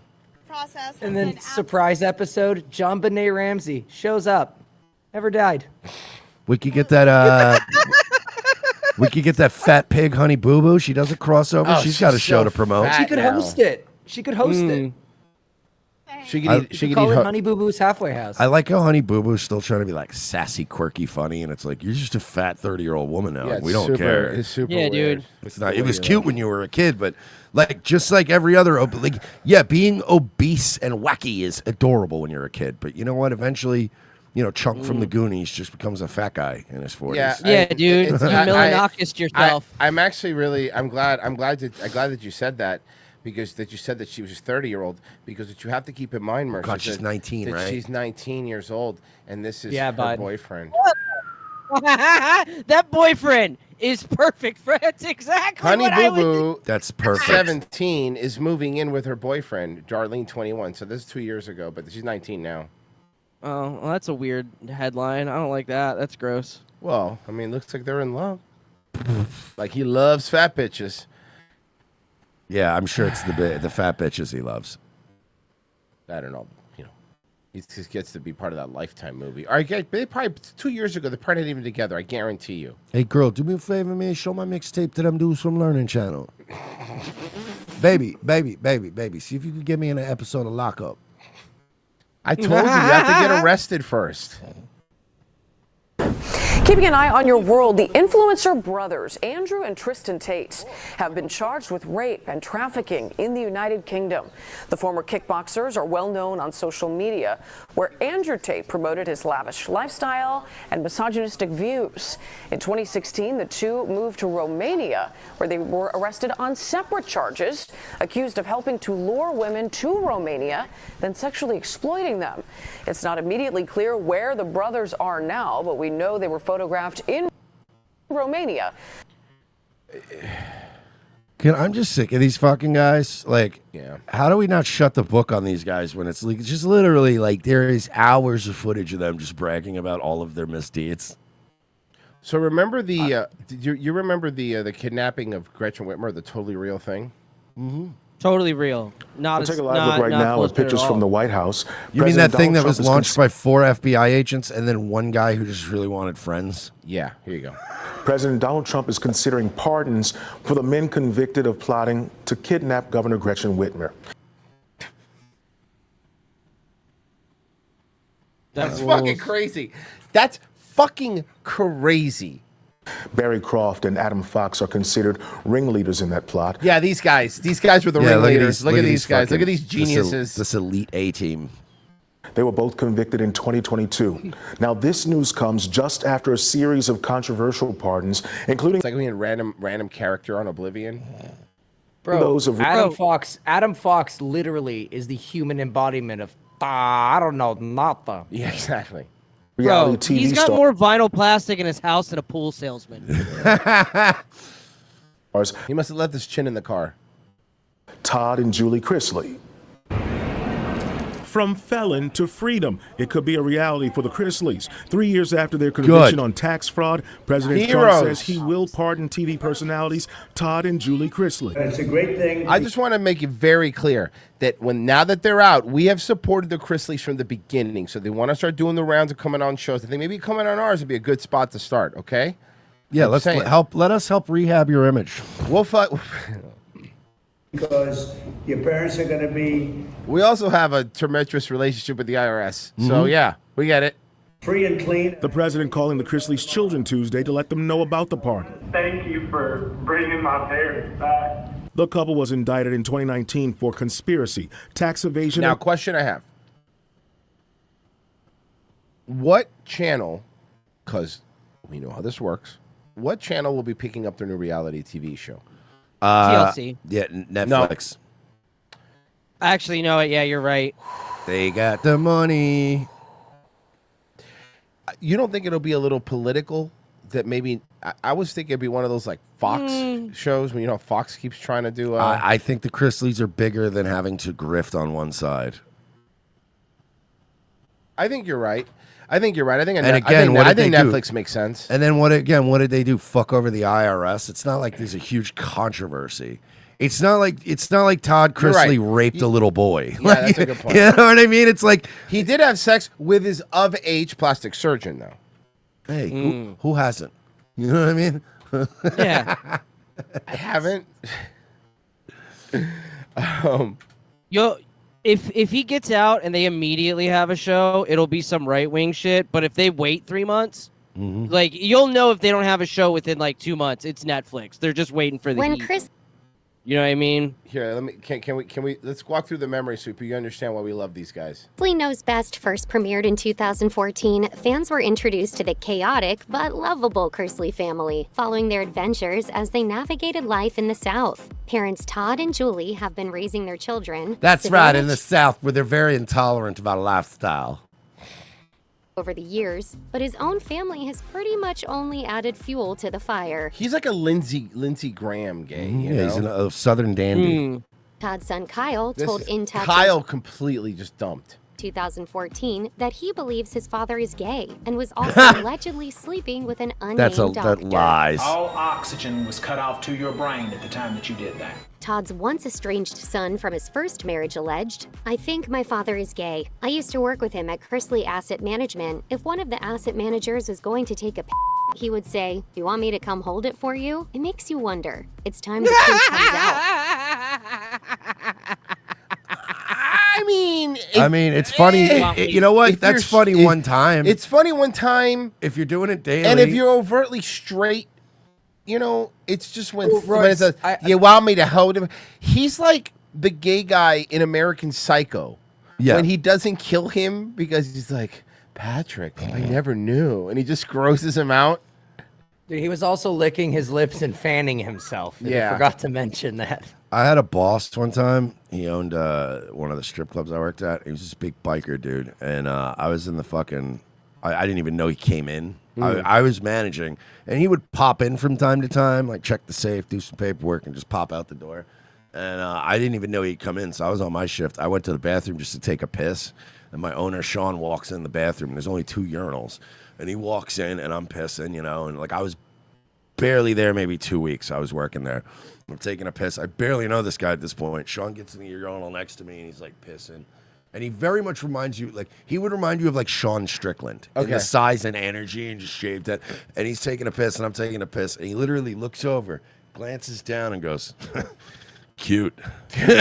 And then surprise episode, John Benet Ramsey shows up. Never died. We could get that. We could get that fat pig, Honey Boo Boo. She does a crossover. Oh, she's got a she's show so to promote. She could host it. She could host it. She I- could eat. She You could call eat. it Honey Boo Boo's halfway house. I like how Honey Boo Boo's still trying to be like sassy, quirky, funny, and it's like you're just a fat 30-year-old woman now. Yeah, Like, we it's don't super- care. it's super Yeah, weird. dude. It's not. It was cute when you were a kid, but like just like every other, like yeah, being obese and wacky is adorable when you're a kid. But you know what? Eventually, you know, Chunk from the Goonies just becomes a fat guy in his 40s. Yeah, dude. You Milanakis yourself. I'm actually really. I'm glad that you said that. Because you said that she was a 30-year-old. Because what you have to keep in mind, Mercer, God, she's 19, that right? She's 19 years old, and this is Yeah, her bud. boyfriend. That boyfriend is perfect. That's exactly Honey what I Boo would. Boo, that's perfect. 17 is moving in with her boyfriend, Darlene, 21. So this is 2 years ago, but she's 19 now. Oh, well, that's a weird headline. I don't like that. That's gross. Well, I mean, looks like they're in love. Like he loves fat bitches. Yeah, I'm sure it's the fat bitches he loves. I don't know. You know, he just gets to be part of that Lifetime movie. All right, guys, they probably 2 years ago, they're probably not even together. I guarantee you. Hey, girl, do me a favor, man. Show my mixtape to them dudes from Learning Channel. baby. See if you could get me in an episode of Lockup. I told you, you have to get arrested first. Keeping an eye on your world, the influencer brothers, Andrew and Tristan Tate, have been charged with rape and trafficking in the United Kingdom. The former kickboxers are well known on social media, where Andrew Tate promoted his lavish lifestyle and misogynistic views. In 2016, the two moved to Romania, where they were arrested on separate charges, accused of helping to lure women to Romania, then sexually exploiting them. It's not immediately clear where the brothers are now, but we know they were photographed in Romania. I'm just sick of these fucking guys. Like, yeah. How do we not shut the book on these guys when it's like just literally like there is hours of footage of them just bragging about all of their misdeeds? So remember the did you remember the kidnapping of Gretchen Whitmer, the totally real thing? Mm-hmm. Totally real. Not We'll as take a live not, look right not now at bullshit pictures at from all. the White House. You mean that President thing that Donald was Trump is launched by 4 FBI agents and then one guy who just really wanted friends? Yeah, here you go. President Donald Trump is considering pardons for the men convicted of plotting to kidnap Governor Gretchen Whitmer. That's fucking crazy. That's fucking crazy. Barry Croft and Adam Fox are considered ringleaders in that plot. Yeah, these guys were the ringleaders. Look at these guys. Look at these fucking- geniuses. This elite A team. They were both convicted in 2022. Now, this news comes just after a series of controversial pardons, including. It's like we had random character on Oblivion. Bro, Those of- Adam Fox literally is the human embodiment of I don't know, nothing. Yeah, exactly. Bro, he's got more vinyl plastic in his house than a pool salesman. He must have left his chin in the car. Todd and Julie Chrisley. From felon to freedom. It could be a reality for the Chrisleys. 3 years after their conviction on tax fraud, President Trump says he will pardon TV personalities Todd and Julie Chrisley. It's a great thing. I just want to make it very clear that now that they're out, we have supported the Chrisleys from the beginning. So they want to start doing the rounds and coming on shows. I think maybe coming on ours would be a good spot to start. Okay. Yeah, I'm let's saying. let us help rehab your image. We'll fight. Because your parents are going to be We also have a tumultuous relationship with the IRS. So Mhm. yeah, we get it. free and clean. The president calling the Chrisleys Children Tuesday to let them know about the pardon. Thank you for bringing my parents back. The couple was indicted in 2019 for conspiracy, tax evasion. Now, question I have. What channel, because we know how this works, what channel will be picking up their new reality TV show? TLC. Yeah, Netflix. Actually, you know what? Yeah, you're right. They got the money. You don't think it'll be a little political? That maybe I was thinking it'd be one of those like Fox shows when Fox keeps trying to do. I think the Chrisleys are bigger than having to grift on one side. I think you're right. I think you're right. I think Netflix makes sense. And then what did they do? Fuck over the IRS? It's not like there's a huge controversy. It's not like Todd Chrisley raped a little boy. Yeah, that's a good point. You know what I mean? It's like he did have sex with his of age plastic surgeon, though. Hey, who hasn't? You know what I mean? Yeah. I haven't. If he gets out and they immediately have a show, it'll be some right wing shit. But if they wait 3 months, like you'll know if they don't have a show within like 2 months, it's Netflix. They're just waiting for the heat. You know what I mean? Here, can we let's walk through the memory sweep. You understand why we love these guys. Chrisley Knows Best first premiered in 2014. Fans were introduced to the chaotic but lovable Chrisley family, following their adventures as they navigated life in the South. Parents Todd and Julie have been raising their children. That's right, in the South, where they're very intolerant of our lifestyle. Over the years, but his own family has pretty much only added fuel to the fire. He's like a Lindsey Graham gay. You know? He's a Southern dandy. Todd's son Kyle told In Touch Kyle completely just dumped. 2014 that he believes his father is gay and was also allegedly sleeping with an unnamed doctor. That lies. All oxygen was cut off to your brain at the time that you did that. Todd's once estranged son from his first marriage alleged, "I think my father is gay. I used to work with him at Chrisley Asset Management. If one of the asset managers was going to take a he would say, "You want me to come hold it for you?" It makes you wonder. It's time the truth comes out. I mean, it's funny. You know what? That's funny one time. It's funny one time if you're doing it daily, and if you're overtly straight. It's just when Royce, it says, you want me to hold him. He's like the gay guy in American Psycho. Yeah. When he doesn't kill him because he's like, Patrick, I never knew. And he just grosses him out. Dude, he was also licking his lips and fanning himself. Yeah. I forgot to mention that. I had a boss one time. He owned one of the strip clubs I worked at. He was this big biker dude. And I was in the fucking... I didn't even know he came in. I was managing. And he would pop in from time to time, like check the safe, do some paperwork, and just pop out the door. And I didn't even know he'd come in, so I was on my shift. I went to the bathroom just to take a piss. And my owner, Sean, walks in the bathroom, and there's only 2 urinals. And he walks in, and I'm pissing, and like I was barely there maybe 2 weeks. I was working there. I'm taking a piss. I barely know this guy at this point. Sean gets in the urinal next to me, and he's like pissing. And he very much reminds you, like, he would remind you of like Sean Strickland. In the size and energy and just shaved it. And he's taking a piss, and I'm taking a piss. And he literally looks over, glances down, and goes, cute. Shakes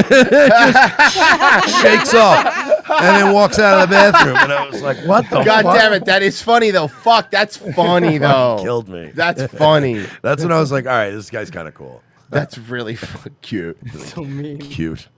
off. And then walks out of the bathroom. And I was like, what the God fuck? damn it. That is funny, though. Fuck, that's funny, though. Killed me. That's funny. That's when I was like, all right, this guy's kind of cool. That's really cute. So mean. Cute.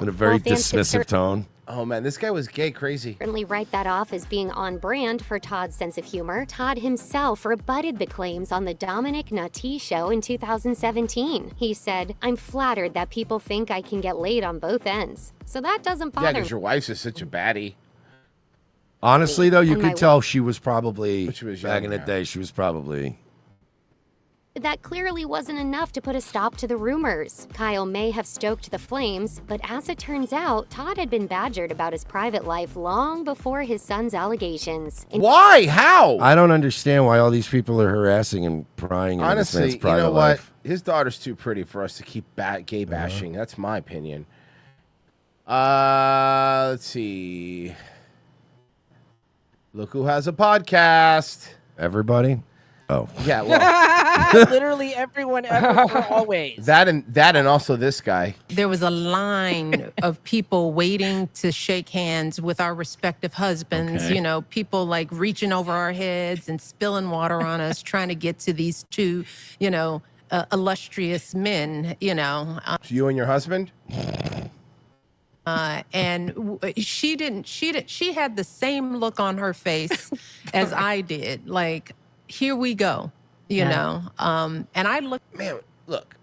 In a very dismissive tone. Oh, man, this guy was gay crazy. Certainly write that off as being on brand for Todd's sense of humor. Todd himself rebutted the claims on the Dominic Nati show in 2017. He said, "I'm flattered that people think I can get laid on both ends. So that doesn't bother Yeah, me." because your wife's just such a baddie. Honestly, though, you And could my tell she was probably, she was back in the young, day, she was probably... That clearly wasn't enough to put a stop to the rumors. Kyle may have stoked the flames, but as it turns out, Todd had been badgered about his private life long before his son's allegations. Why? How? I don't understand why all these people are harassing and prying into this Honestly, man's you private know what? life. His daughter's too pretty for us to keep gay bashing. That's my opinion. Let's see. Look who has a podcast. Everybody? Oh. Yeah, well. Literally everyone ever, always. That and also this guy. There was a line of people waiting to shake hands with our respective husbands. Okay. You know, people like reaching over our heads and spilling water on us, trying to get to these two, illustrious men. So you and your husband? And she had the same look on her face as I did. Like, here we go, you know. And I looked. Man, look.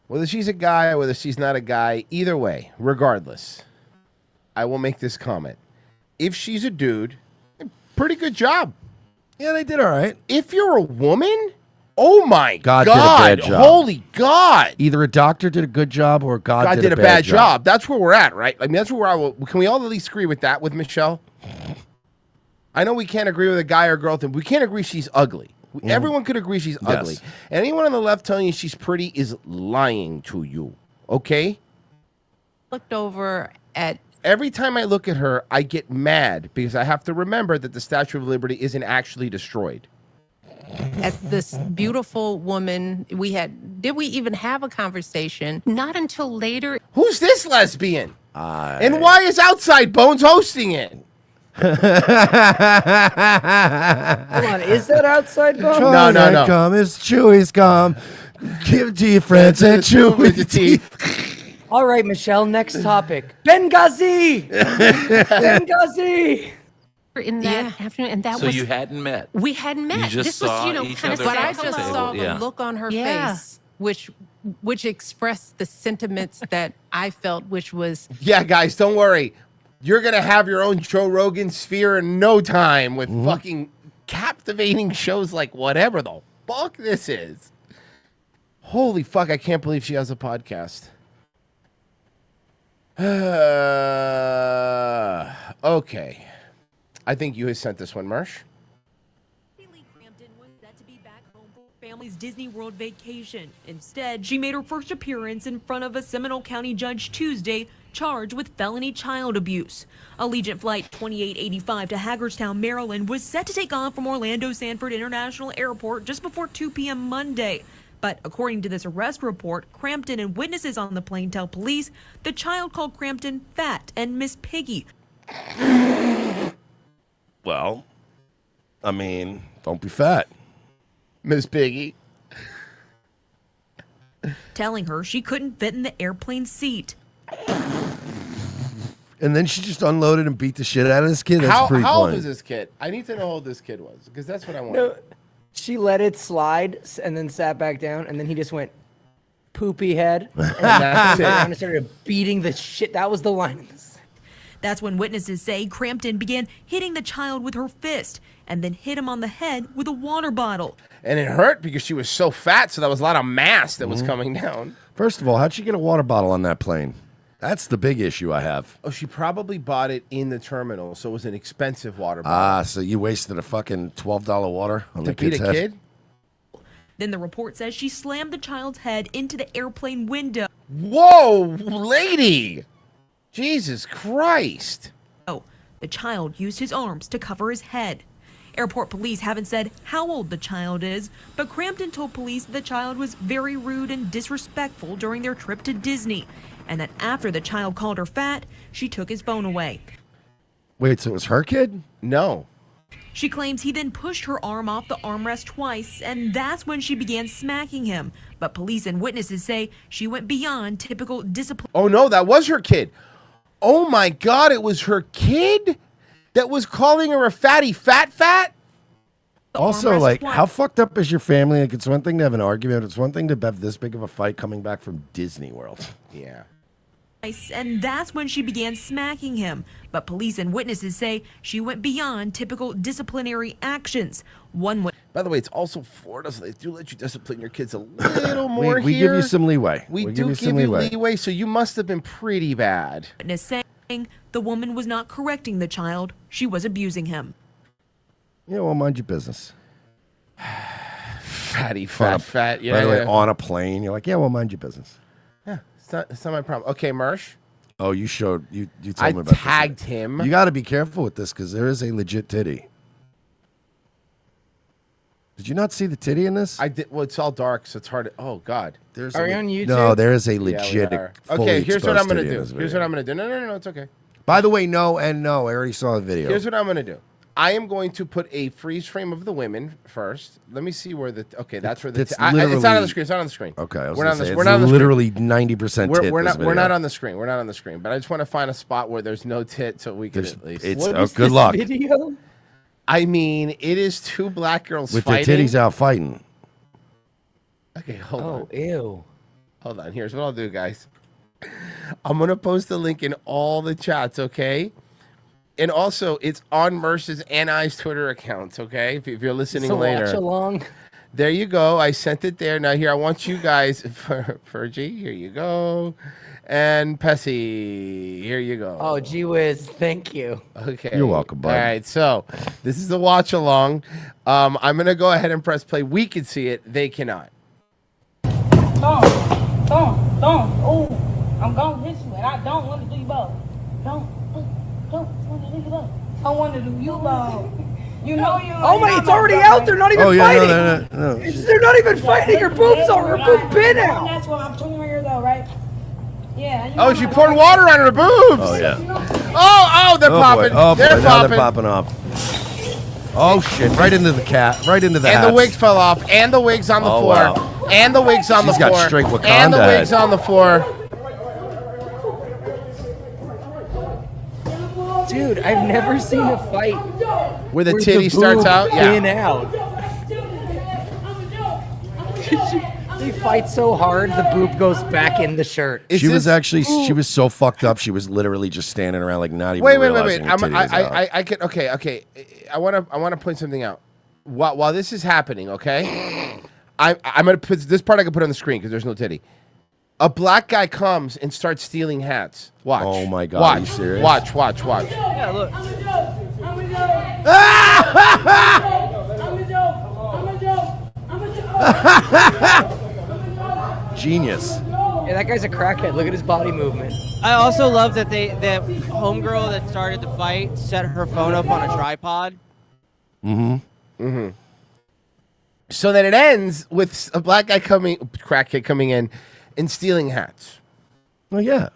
Whether she's a guy or whether she's not a guy, either way, regardless, I will make this comment. If she's a dude, pretty good job. Yeah, they did all right. If you're a woman, oh my God, did a bad job. Holy God. Either a doctor did a good job or God did a bad job. That's where we're at, right? I mean, that's where can we all at least agree with that with Michelle? I know we can't agree with a guy or girl thing. We can't agree she's ugly. Everyone could agree she's ugly. Anyone on the left telling you she's pretty is lying to you. Okay? Looked over at. Every time I look at her, I get mad because I have to remember that the Statue of Liberty isn't actually destroyed. At this beautiful woman, did we even have a conversation? Not until later. Who's this lesbian? And why is Outside Bones hosting it? Hold on, is that Outside Bones? No. Come, it's Chewy's come. Give it to your friends and chew with your teeth. All right, Michelle, next topic. Benghazi! Benghazi! In that afternoon, and that So was. you hadn't met? We hadn't met. You just this saw was, each kind of other but I at the just table. saw the Yeah. look on her face, which expressed the sentiments that I felt, which was. Yeah, guys, don't worry. You're going to have your own Joe Rogan sphere in no time with fucking captivating shows like whatever the fuck this is. Holy fuck, I can't believe she has a podcast. Okay. I think you have sent this one, Mersh. Family's Disney World vacation. Instead, she made her first appearance in front of a Seminole County judge Tuesday, charged with felony child abuse. Allegiant Flight 2885 to Hagerstown, Maryland was set to take off from Orlando Sanford International Airport just before 2 p.m. Monday. But according to this arrest report, Crampton and witnesses on the plane tell police the child called Crampton fat and Miss Piggy. Well, I mean, don't be fat. Miss Piggy. Telling her she couldn't fit in the airplane seat. And then she just unloaded and beat the shit out of this kid. That's How pretty old funny. was this kid? I need to know how old this kid was because that's what I want. No, she let it slide and then sat back down, and then he just went poopy head. And that's it. And started beating the shit. That was the line. That's when witnesses say Crampton began hitting the child with her fist and then hit him on the head with a water bottle. And it hurt because she was so fat, so there was a lot of mass that was coming down. First of all, how'd she get a water bottle on that plane? That's the big issue I have. Oh, she probably bought it in the terminal, so it was an expensive water bottle. So you wasted a fucking $12 water on To the kid's beat a head? kid? Then the report says she slammed the child's head into the airplane window. Whoa, lady! Jesus Christ. Oh, the child used his arms to cover his head. Airport police haven't said how old the child is, but Crampton told police the child was very rude and disrespectful during their trip to Disney, and that after the child called her fat, she took his phone away. Wait, so it was her kid? No. She claims he then pushed her arm off the armrest twice, and that's when she began smacking him. But police and witnesses say she went beyond typical discipline. Oh, no, that was her kid. Oh, my God, it was her kid that was calling her a fatty fat? Also, like, how fucked up is your family? Like, it's one thing to have an argument. It's one thing to have this big of a fight coming back from Disney World. Yeah. And that's when she began smacking him. But police and witnesses say she went beyond typical disciplinary actions. By the way, it's also Florida, so they do let you discipline your kids a little more we here. give you some leeway. We We do give give you you some leeway, so you must have been pretty bad. Witness saying the woman was not correcting the child. She was abusing him. Yeah, well, mind your business. Fatty, On a- fat. Yeah, By the way, yeah. on a plane, you're like, yeah, well, mind your business. Yeah, it's not my problem. Okay, Marsh. Oh, you told me I about this. tagged him. You got to be careful with this because there is a legit titty. Did you not see the titty in this? I did. Well, it's all dark, so it's hard to. Oh God. There's Are you on YouTube? No, there is a Yeah, we legit. are. fully Okay, here's what exposed I'm gonna titty in do. this Here's video. what I'm gonna do. No, it's okay. By the way, no and no. I already saw the video. Here's what I'm gonna do. I am going to put a freeze frame of the women first. Let me see where the. Okay, that's where the. It's it's not on literally- the screen. It's not on the screen. Okay, I was we're gonna not on the. say, We're it's not on the screen. literally 90% We're, tit. we're this not. We're not video. on the screen. We're not on the screen. But I just want to find a spot where there's no tit, so we can at least. It's good luck Video? I mean, it is two black girls with fighting. their titties out fighting. Okay, hold on. Oh, ew. Hold on. Here's what I'll do, guys. I'm gonna post the link in all the chats, okay? And also, it's on Merce's and I's Twitter accounts, okay? If you're listening So later. watch along. There you go. I sent it there. Now, here, I want you guys, Fergie, here you go. And Pessy, here you go. Oh, gee whiz. Thank you. Okay. You're welcome, bud. All right, so this is the watch along. I'm going to go ahead and press play. We can see it. They cannot. Don't. Oh, I'm going to hit you, and I don't want to do you both. Don't want to do you both. I want to do you both. You know you. Oh my, it's already out. They're not even fighting. No. They're not even fighting. Her boobs are. Her boob been out. That's why I'm 21 years old, right? Yeah. You Oh, she poured water on her boobs. Oh, yeah. Oh, they're popping. Oh, boy. They're Now popping. they're popping off. Oh, shit. Right into the cat. Right into the And hats. the wigs fell off. And the wigs on the Oh, floor. wow. And the wigs on the She's floor. got straight Wakanda And the wigs head. on the floor. Dude, I've never seen a fight Where the titty starts out? Yeah. In out. They fight so hard, the boob goes back in the shirt. She was actually, she was so fucked up. She was literally just standing around like not even Wait. realizing her titty was out. I can. Okay. I want to point something out. While this is happening, okay, I'm gonna put this part. I can put on the screen because there's no titty. A black guy comes and starts stealing hats. Watch. Oh my God! Watch. Are you serious? Watch. Yeah, look. Genius. Yeah, that guy's a crackhead. Look at his body movement. I also love that that homegirl that started the fight set her phone up on a tripod. Mm-hmm. So that it ends with a black guy crackhead coming in and stealing hats. Well, yeah.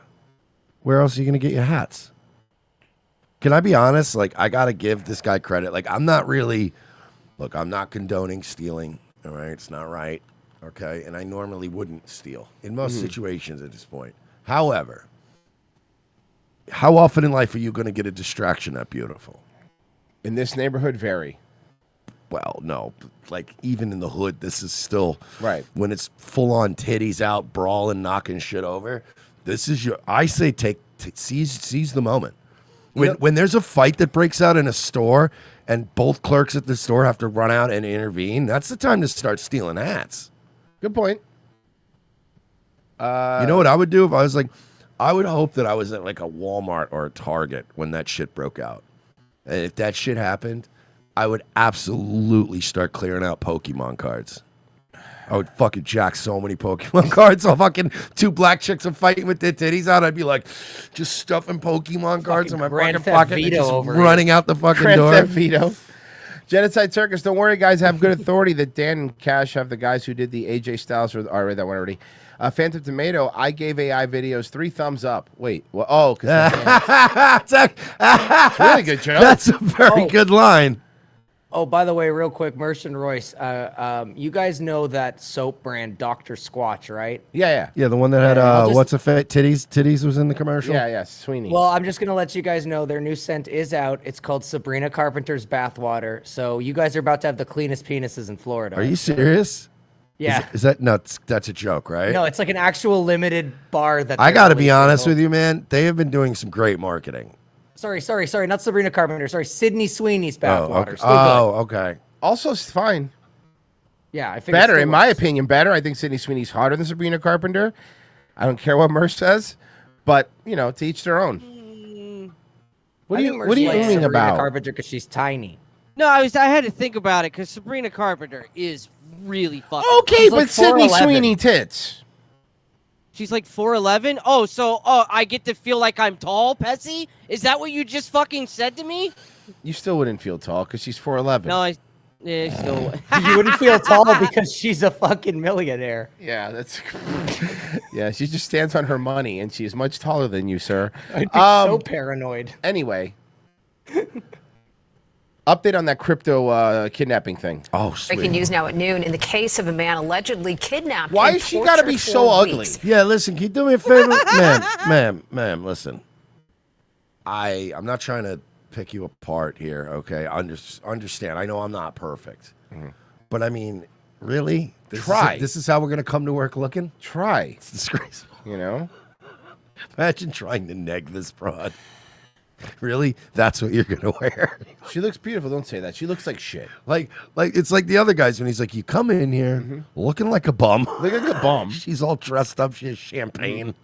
Where else are you going to get your hats? Can I be honest? Like, I got to give this guy credit. Like, I'm not condoning stealing. All right. It's not right. Okay. And I normally wouldn't steal in most situations at this point. However, how often in life are you going to get a distraction that beautiful? In this neighborhood, very. Well, no. Like, even in the hood, this is still... Right. When it's full-on titties out, brawling, knocking shit over, this is your... I say seize the moment. When there's a fight that breaks out in a store and both clerks at the store have to run out and intervene, that's the time to start stealing hats. Good point. You know what I would do if I was like... I would hope that I was at like a Walmart or a Target when that shit broke out. And if that shit happened... I would absolutely start clearing out Pokemon cards. I would fucking jack so many Pokemon cards. So fucking two black chicks are fighting with their titties out. I'd be like, just stuffing Pokemon cards in my fucking pocket and just running out the fucking door. Grand Theft Vito. Genocide Circus. Don't worry, guys. Have good authority that Dan and Cash have the guys who did the AJ Styles. I read that one already. Phantom Tomato. I gave AI videos 3 thumbs up. Wait. Well, oh, because it's a really good joke. That's a very good line. Oh, by the way, real quick, Mersh and Royce, you guys know that soap brand, Dr. Squatch, right? Yeah. Yeah, the one that had what's a fit titties? Titties was in the commercial. Yeah, Sweeney. Well, I'm just gonna let you guys know their new scent is out. It's called Sabrina Carpenter's Bathwater. So you guys are about to have the cleanest penises in Florida. Are you serious? Yeah. Is that nuts? That's a joke, right? No, it's like an actual limited bar that. I got to be honest with you, man. They have been doing some great marketing. Sorry, not Sabrina Carpenter. Sorry, Sydney Sweeney's Bathwater. Okay. Also, it's fine. Yeah, I think better, in my opinion, better. I think Sydney Sweeney's hotter than Sabrina Carpenter. I don't care what Merce says, but to each their own. What are you meaning about Carpenter? Because she's tiny. No, I had to think about it because Sabrina Carpenter is really fucking. Okay, but Sydney Sweeney tits. She's like 4'11". Oh, so I get to feel like I'm tall, Pessy? Is that what you just fucking said to me? You still wouldn't feel tall because she's 4'11". No, yeah, still. You wouldn't feel tall because she's a fucking millionaire. Yeah, that's. Yeah, she just stands on her money, and she is much taller than you, sir. I'd be so paranoid. Anyway. Update on that crypto kidnapping thing. Oh, sweet. Breaking news now at noon in the case of a man allegedly kidnapped. Why and is she got to be tortured so for ugly? weeks. Yeah, listen, can you do me a favor? ma'am, listen. I'm not trying to pick you apart here, okay? Understand. I know I'm not perfect. But I mean, really? This is how we're going to come to work looking? Try. It's disgraceful. You know? Imagine trying to neg this broad. Really? That's what you're gonna wear? She looks beautiful. Don't say that. She looks like shit. Like it's like the other guys when he's like, you come in here looking like a bum. Looking like a bum. She's all dressed up. She has champagne.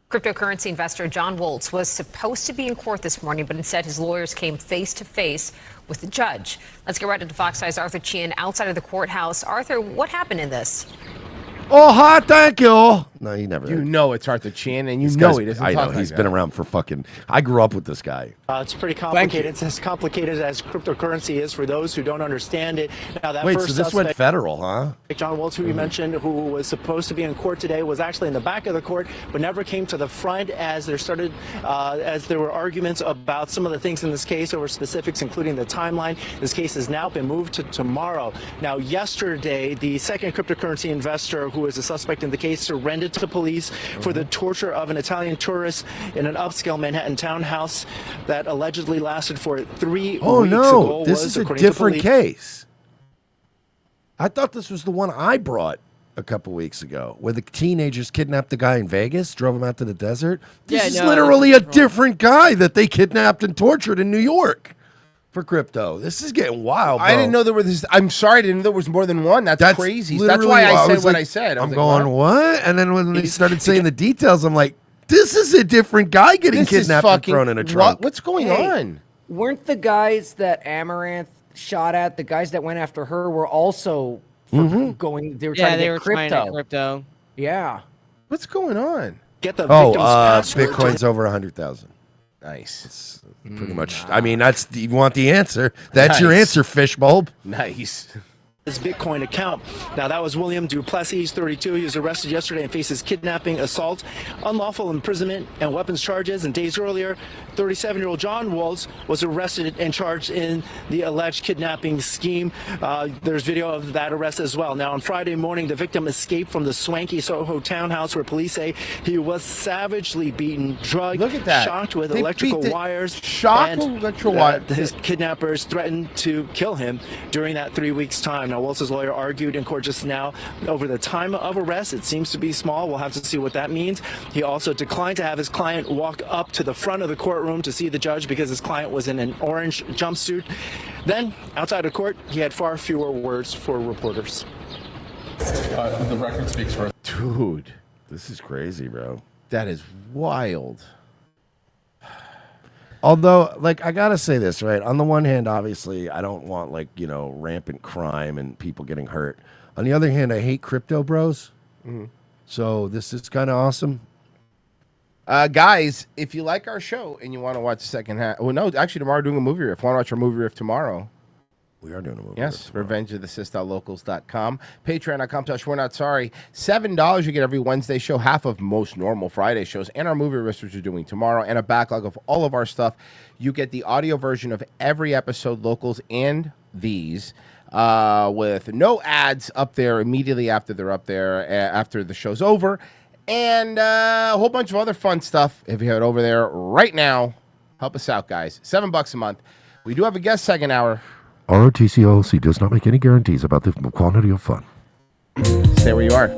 Cryptocurrency investor John Waltz was supposed to be in court this morning, but instead his lawyers came face to face with the judge. Let's get right into Fox Eye's Arthur Chien outside of the courthouse. Arthur, what happened in this? Oh, hi, thank you. No, he never. You know it's Arthur Chien, and you This know guy's- he doesn't I talk know like he's that. been around for fucking. I grew up with this guy. It's pretty complicated. It's as complicated as cryptocurrency is for those who don't understand it. Now, that Wait, first so this suspect, went federal, huh? John Waltz, who you mentioned, who was supposed to be in court today, was actually in the back of the court, but never came to the front as there were arguments about some of the things in this case over specifics, including the timeline. This case has now been moved to tomorrow. Now, yesterday, the second cryptocurrency investor who is a suspect in the case surrendered to police for the torture of an Italian tourist in an upscale Manhattan townhouse that allegedly lasted for 3 Oh weeks. The no, goal this was, is a according to different police- case. I thought this was the one I brought a couple weeks ago, where the teenagers kidnapped the guy in Vegas, drove him out to the desert. This is literally a different guy that they kidnapped and tortured in New York for crypto. This is getting wild, bro. I didn't know there were this. I'm sorry, I didn't know there was more than one. That's crazy. That's literally why I wild. said was what like- I said. I I'm was going, like, what? And then when they started saying the details, I'm like, this is a different guy getting This is kidnapped and fucking- thrown in a trunk. What's going Hey, on? Weren't the guys that Amaranth shot at, the guys that went after her, were also going? They were trying to they get were crypto. trying to get crypto. Yeah. What's going on? Get the Oh, victim's password. Bitcoin's over 100,000. Nice. It's pretty much. I mean, you want the answer. That's your Nice. answer, fishbulb. Nice. His Bitcoin account. Now, that was William Duplessis. He's 32. He was arrested yesterday and faces kidnapping, assault, unlawful imprisonment, and weapons charges. And days earlier, 37-year-old John Waltz was arrested and charged in the alleged kidnapping scheme. There's video of that arrest as well. Now, on Friday morning, the victim escaped from the swanky Soho townhouse where police say he was savagely beaten, drugged, Look at that. shocked with They electrical beat the- wires. shocked and, with electrical wires. His kidnappers threatened to kill him during that 3 weeks' time. Now, Waltz's lawyer argued in court just now over the time of arrest. It seems to be small. We'll have to see what that means. He also declined to have his client walk up to the front of the courtroom to see the judge because his client was in an orange jumpsuit. Then, outside of court, he had far fewer words for reporters. The record speaks for it. Dude, this is crazy, bro. That is wild. Although, like, I gotta say this, right? On the one hand, obviously, I don't want, like, rampant crime and people getting hurt. On the other hand, I hate crypto bros. Mhm. So this is kind of awesome. Guys, if you like our show and you want to watch the second half, well, no, actually, tomorrow we're doing a movie riff. Want to watch our movie riff tomorrow? We are doing a movie. Yes, revengeofthesis.locals.com. Patreon.com/we're not sorry. $7 you get every Wednesday show, half of most normal Friday shows, and our movie riffs, which we're doing tomorrow, and a backlog of all of our stuff. You get the audio version of every episode, locals and these, with no ads up there immediately after they're up there, after the show's over, and a whole bunch of other fun stuff. If you head over there right now, help us out, guys. $7 a month. We do have a guest second hour. ROTC LLC does not make any guarantees about the quantity of fun. Stay where you are.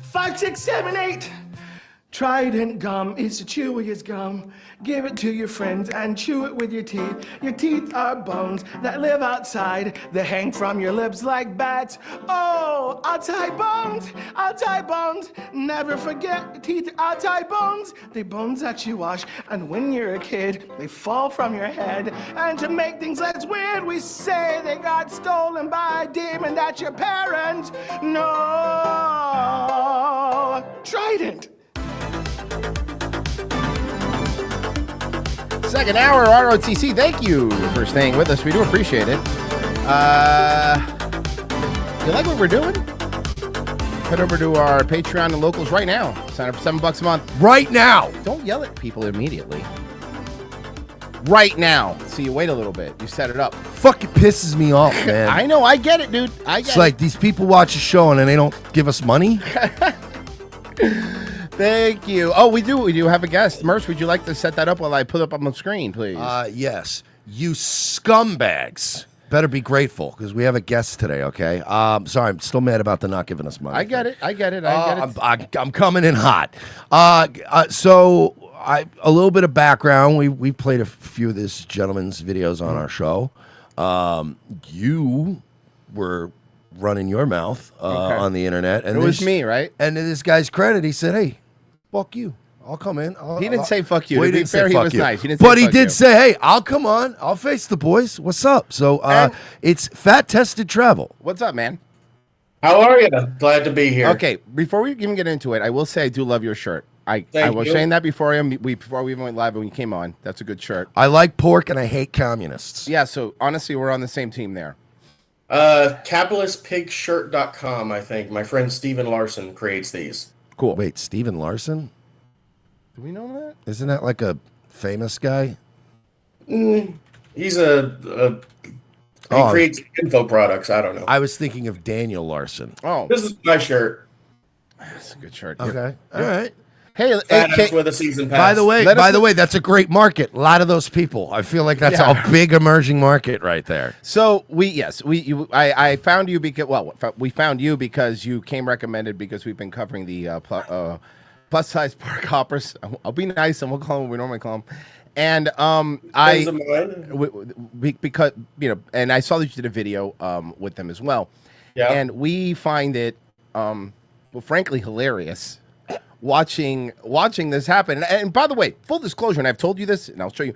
5, 6, 7, 8. Trident gum is the chewiest gum. Give it to your friends and chew it with your teeth. Your teeth are bones that live outside. They hang from your lips like bats. Oh, I'll tie bones. I'll tie bones. Never forget, your teeth are tie bones. They bones that you wash. And when you're a kid, they fall from your head. And to make things less weird, we say they got stolen by a demon. That's your parent. No. Trident. Second hour, ROTC. Thank you for staying with us. We do appreciate it. You like what we're doing? Head over to our Patreon and locals right now. Sign up for $7 a month. Right now. Don't yell at people immediately. Right now. See, you wait a little bit. You set it up. Fucking pisses me off, man. I know. I get it, dude. It's like these people watch a show and then they don't give us money. Thank you. Oh, we do have a guest. Merce, would you like to set that up while I put up on the screen, please? Yes. You scumbags better be grateful because we have a guest today, okay? Sorry, I'm still mad about the not giving us money. I get it. I'm coming in hot. So a little bit of background. We've played a few of this gentleman's videos on our show. You were running your mouth on the internet. And it was me, right? And to this guy's credit, he said, hey, fuck you. I'll come in. He didn't say fuck you. Well, To be fair, he was nice. He didn't say But he fuck did you. say, hey, I'll come on. I'll face the boys. What's up? So it's Fat Tested Travel. What's up, man? How are you? Glad to be here. Okay, before we even get into it, I will say I do love your shirt. I was you. saying that before before we even went live when you came on. That's a good shirt. I like pork and I hate communists. Yeah, so honestly, we're on the same team there. Capitalistpigshirt.com, I think. My friend Steven Larson creates these. Cool. Wait, Steven Larson? Do we know that? Isn't that like a famous guy? He's he creates info products. I don't know. I was thinking of Daniel Larson. Oh. This is my shirt. That's a good shirt. Okay. All right. Hey, Fat with a season pass. By the way, that's a great market. A lot of those people. I feel like that's a big emerging market right there. So I found you because we found you because you came recommended because we've been covering the plus size park hoppers. I'll be nice and we'll call them what we normally call them. And because and I saw that you did a video with them as well. Yeah. And we find it frankly hilarious. Watching this happen, and by the way, full disclosure, and I've told you this, and I'll show you.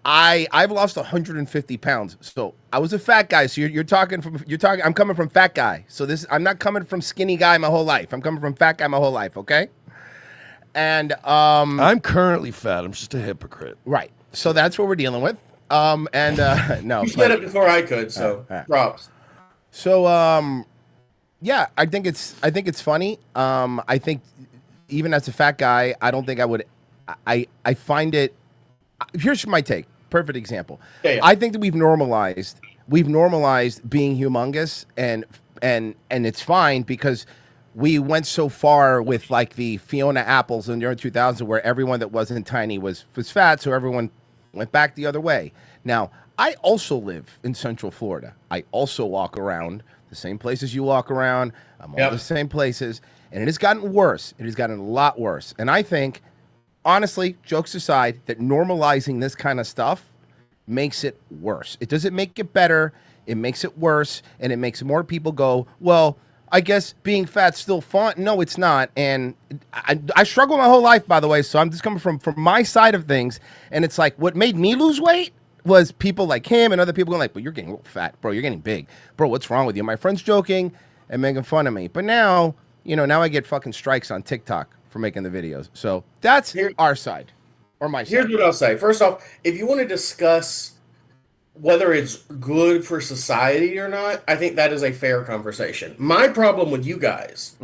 I've lost 150 pounds, so I was a fat guy. So you're talking. I'm coming from fat guy. So I'm not coming from skinny guy my whole life. I'm coming from fat guy my whole life. Okay. And I'm currently fat. I'm just a hypocrite. Right. So that's what we're dealing with. No, you said it before I could. So props. So yeah, I think it's funny. I think. Even as a fat guy, I don't think I would. I find it. Here's my take. Perfect example. Yeah. I think that we've normalized being humongous, and it's fine because we went so far with like the Fiona Apples in the early 2000s, where everyone that wasn't tiny was fat, so everyone went back the other way. Now, I also live in Central Florida. I also walk around the same places you walk around. I'm all the same places. And it has gotten worse. It has gotten a lot worse. And I think, honestly, jokes aside, that normalizing this kind of stuff makes it worse. It doesn't make it better. It makes it worse. And it makes more people go, well, I guess being fat's still fun. No, it's not. And I struggle my whole life, by the way. So I'm just coming from my side of things. And it's like what made me lose weight was people like him and other people going like, well, you're getting real fat. Bro, you're getting big. Bro, what's wrong with you? My friend's joking and making fun of me. But now... now I get fucking strikes on TikTok for making the videos. So that's our side, or my side. Here's what I'll say. First off, if you want to discuss whether it's good for society or not, I think that is a fair conversation. My problem with you guys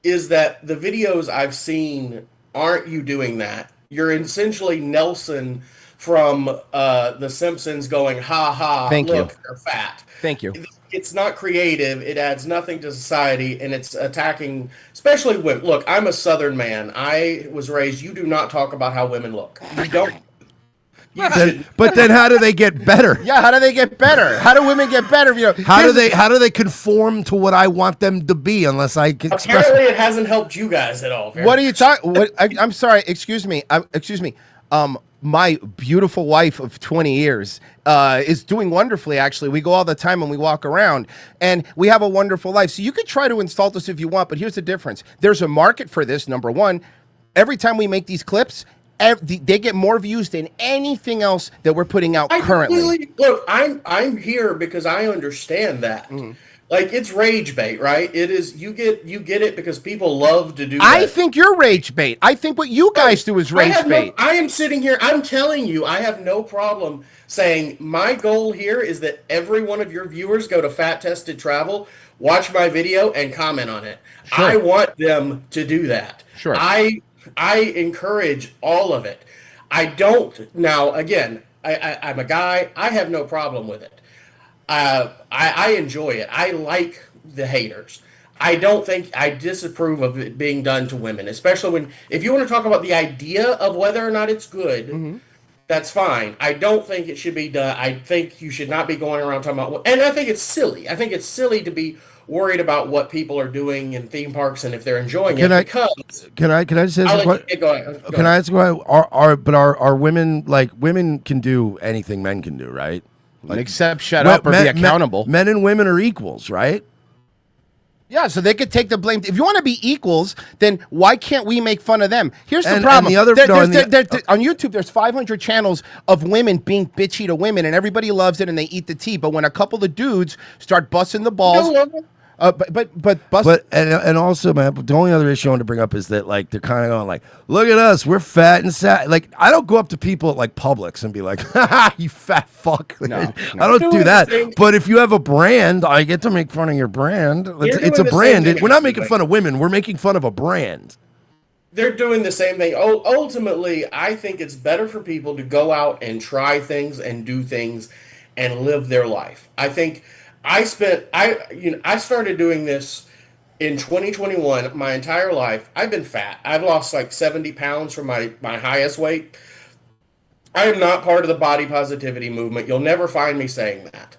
is that the videos I've seen aren't you doing that. You're essentially Nelson from The Simpsons going, ha ha, look, you're fat. Thank you. It's not creative. It adds nothing to society, and it's attacking, especially women. Look, I'm a Southern man. I was raised, you do not talk about how women look. You don't. But then how do they get better? Yeah, how do they get better? How do women get better? You know, How do they conform to what I want them to be unless I can express? Apparently, it hasn't helped you guys at all. What are you talking? I'm sorry. Excuse me. Excuse me. My beautiful wife of 20 years is doing wonderfully. Actually, we go all the time and we walk around, and we have a wonderful life. So you could try to insult us if you want, but here's the difference. There's a market for this. Number one, every time we make these clips, they get more views than anything else that we're putting out currently. Look, I'm here because I understand that. Like, it's rage bait, right? It is. You get it because people love to do that. I think you're rage bait. I think what you guys do is rage bait. I am sitting here. I'm telling you, I have no problem saying my goal here is that every one of your viewers go to Fat Tested Travel, watch my video, and comment on it. Sure. I want them to do that. Sure. I encourage all of it. I don't. Now, again, I'm a guy. I have no problem with it. I enjoy it. I like the haters. I disapprove of it being done to women, especially if you want to talk about the idea of whether or not it's good, that's fine. I don't think it should be done. I think you should not be going around talking about, and I think it's silly. I think it's silly to be worried about what people are doing in theme parks and if they're enjoying it. Can I just ask Go Can ahead. I ask why are women, like, women can do anything men can do, right? Like, except shut up or be accountable. Men and women are equals, right? Yeah, so they could take the blame. If you want to be equals, then why can't we make fun of them? Here's the And problem. the other- on YouTube, there's 500 channels of women being bitchy to women, and everybody loves it, and they eat the tea. But when a couple of dudes start busting the balls... and also, man, the only other issue I want to bring up is that, like, they're kind of going like, look at us, we're fat and sad. Like, I don't go up to people at, like, Publix and be like, ha, you fat fuck. I don't do that. But if you have a brand, I get to make fun of your brand. It's a brand. We're not making fun of women. We're making fun of a brand. They're doing the same thing. Ultimately, I think it's better for people to go out and try things and do things and live their life. I think I started doing this in 2021. My entire life, I've been fat. I've lost like 70 pounds from my highest weight. I am not part of the body positivity movement. You'll never find me saying that.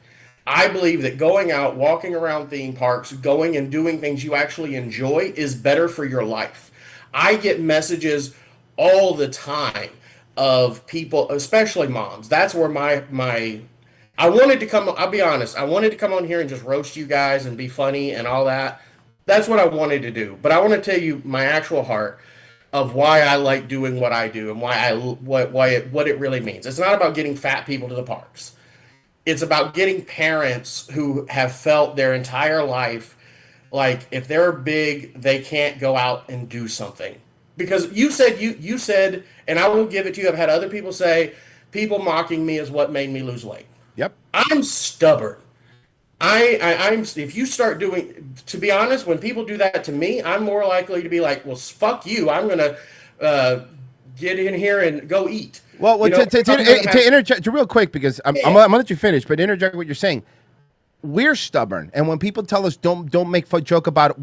I believe that going out, walking around theme parks, going and doing things you actually enjoy is better for your life. I get messages all the time of people, especially moms. That's where I wanted to come, I'll be honest, I wanted to come on here and just roast you guys and be funny and all that. That's what I wanted to do. But I want to tell you my actual heart of why I like doing what I do and what it really means. It's not about getting fat people to the parks. It's about getting parents who have felt their entire life like if they're big, they can't go out and do something. Because you said, and I will give it to you, I've had other people say, people mocking me is what made me lose weight. Yep. I'm stubborn. I'm. If you start doing, to be honest, when people do that to me, I'm more likely to be like, well, fuck you. I'm gonna get in here and go eat. Well, to interject real quick, because I'm gonna let you finish, but interject what you're saying. We're stubborn, and when people tell us don't make fun joke about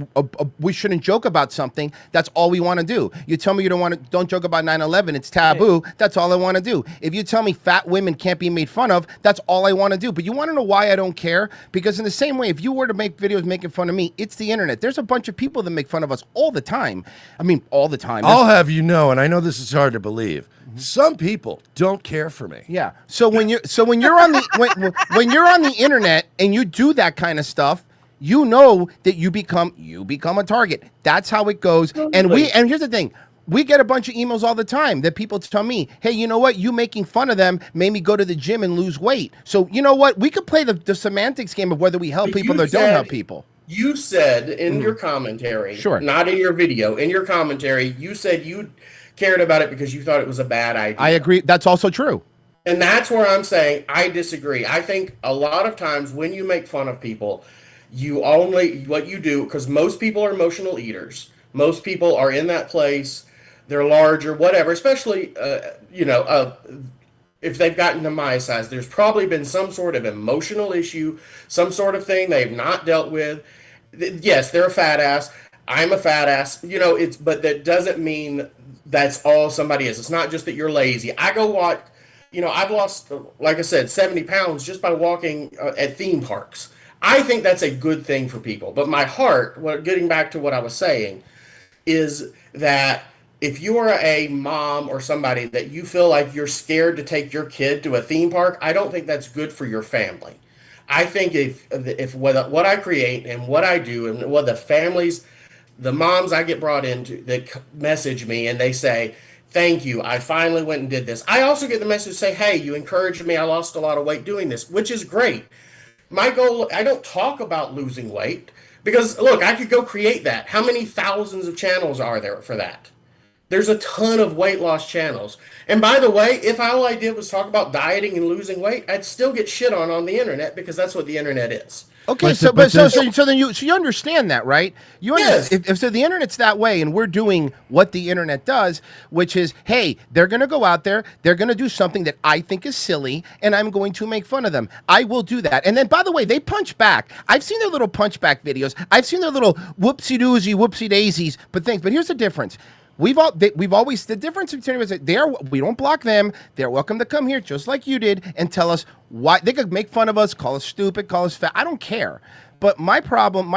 we shouldn't joke about something, that's all we want to do. You tell me don't joke about 9/11, it's taboo. That's all I want to do. If you tell me fat women can't be made fun of, that's all I want to do. But you want to know why I don't care? Because in the same way, if you were to make videos making fun of me, it's the internet. There's a bunch of people that make fun of us all the time. I mean, all the time. I'll have you know, and I know this is hard to believe, some people don't care for me. Yeah. So when you're on the when you're on the internet and you do that kind of stuff, you know that you become a target. That's how it goes. And here's the thing. We get a bunch of emails all the time that people tell me, hey, you know what? You making fun of them made me go to the gym and lose weight. So you know what? We could play the semantics game of whether we help people or don't help people. You said in your commentary, sure, not in your video, in your commentary, you said you cared about it because you thought it was a bad idea. I agree. That's also true. And that's where I'm saying I disagree. I think a lot of times when you make fun of people, what you do, because most people are emotional eaters. Most people are in that place. They're large or whatever, especially, if they've gotten to my size, there's probably been some sort of emotional issue, some sort of thing they've not dealt with. Yes, they're a fat ass. I'm a fat ass. But that doesn't mean that's all somebody is. It's not just that you're lazy. I go watch you know, I've lost, like I said, 70 pounds just by walking at theme parks. I think that's a good thing for people. But my heart, getting back to what I was saying, is that if you're a mom or somebody that you feel like you're scared to take your kid to a theme park, I don't think that's good for your family. I think if what I create and what I do and what the families, the moms I get brought into that message me and they say, thank you, I finally went and did this. I also get the message say, hey, you encouraged me, I lost a lot of weight doing this, which is great. My goal, I don't talk about losing weight because, look, I could go create that. How many thousands of channels are there for that? There's a ton of weight loss channels. And by the way, if all I did was talk about dieting and losing weight, I'd still get shit on the internet because that's what the internet is. Okay, so then you understand that, right? You understand, if the internet's that way, and we're doing what the internet does, which is, hey, they're going to go out there, they're going to do something that I think is silly, and I'm going to make fun of them. I will do that. And then, by the way, they punch back. I've seen their little punch back videos. I've seen their little whoopsie doozy, whoopsie daisies, but here's the difference. We've always the difference between us is we don't block them. They're welcome to come here just like you did and tell us why. They could make fun of us, call us stupid, call us fat. I don't care. But my problem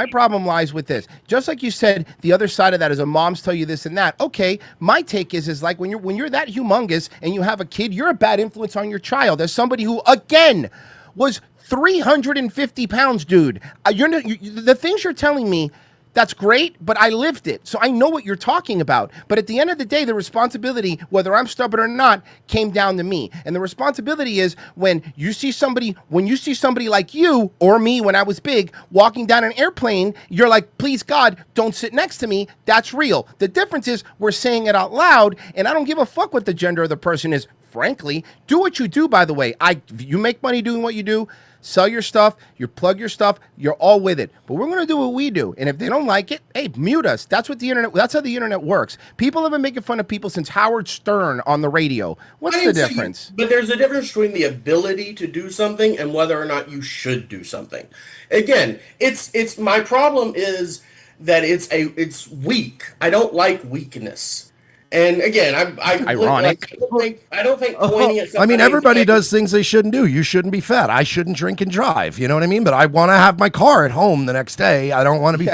lies with this. Just like you said, the other side of that is moms tell you this and that. Okay, my take is like when you're that humongous and you have a kid, you're a bad influence on your child. As somebody who again was 350 pounds, dude. The things you're telling me. That's great, but I lived it, so I know what you're talking about. But at the end of the day, the responsibility, whether I'm stubborn or not, came down to me. And the responsibility is when you see somebody like you or me when I was big walking down an airplane, you're like, please God, don't sit next to me. That's real. The difference is we're saying it out loud, and I don't give a fuck what the gender of the person is. Frankly, do what you do. By the way, you make money doing what you do. Sell your stuff, you plug your stuff, you're all with it. But we're going to do what we do. And if they don't like it, hey, mute us. That's how the internet works. People have been making fun of people since Howard Stern on the radio. What's the difference? But there's a difference between the ability to do something and whether or not you should do something. Again, it's my problem is that it's weak. I don't like weakness. And again, ironic. I don't think pointing at something. I mean, everybody does things they shouldn't do. You shouldn't be fat. I shouldn't drink and drive. You know what I mean? But I want to have my car at home the next day. I don't want to be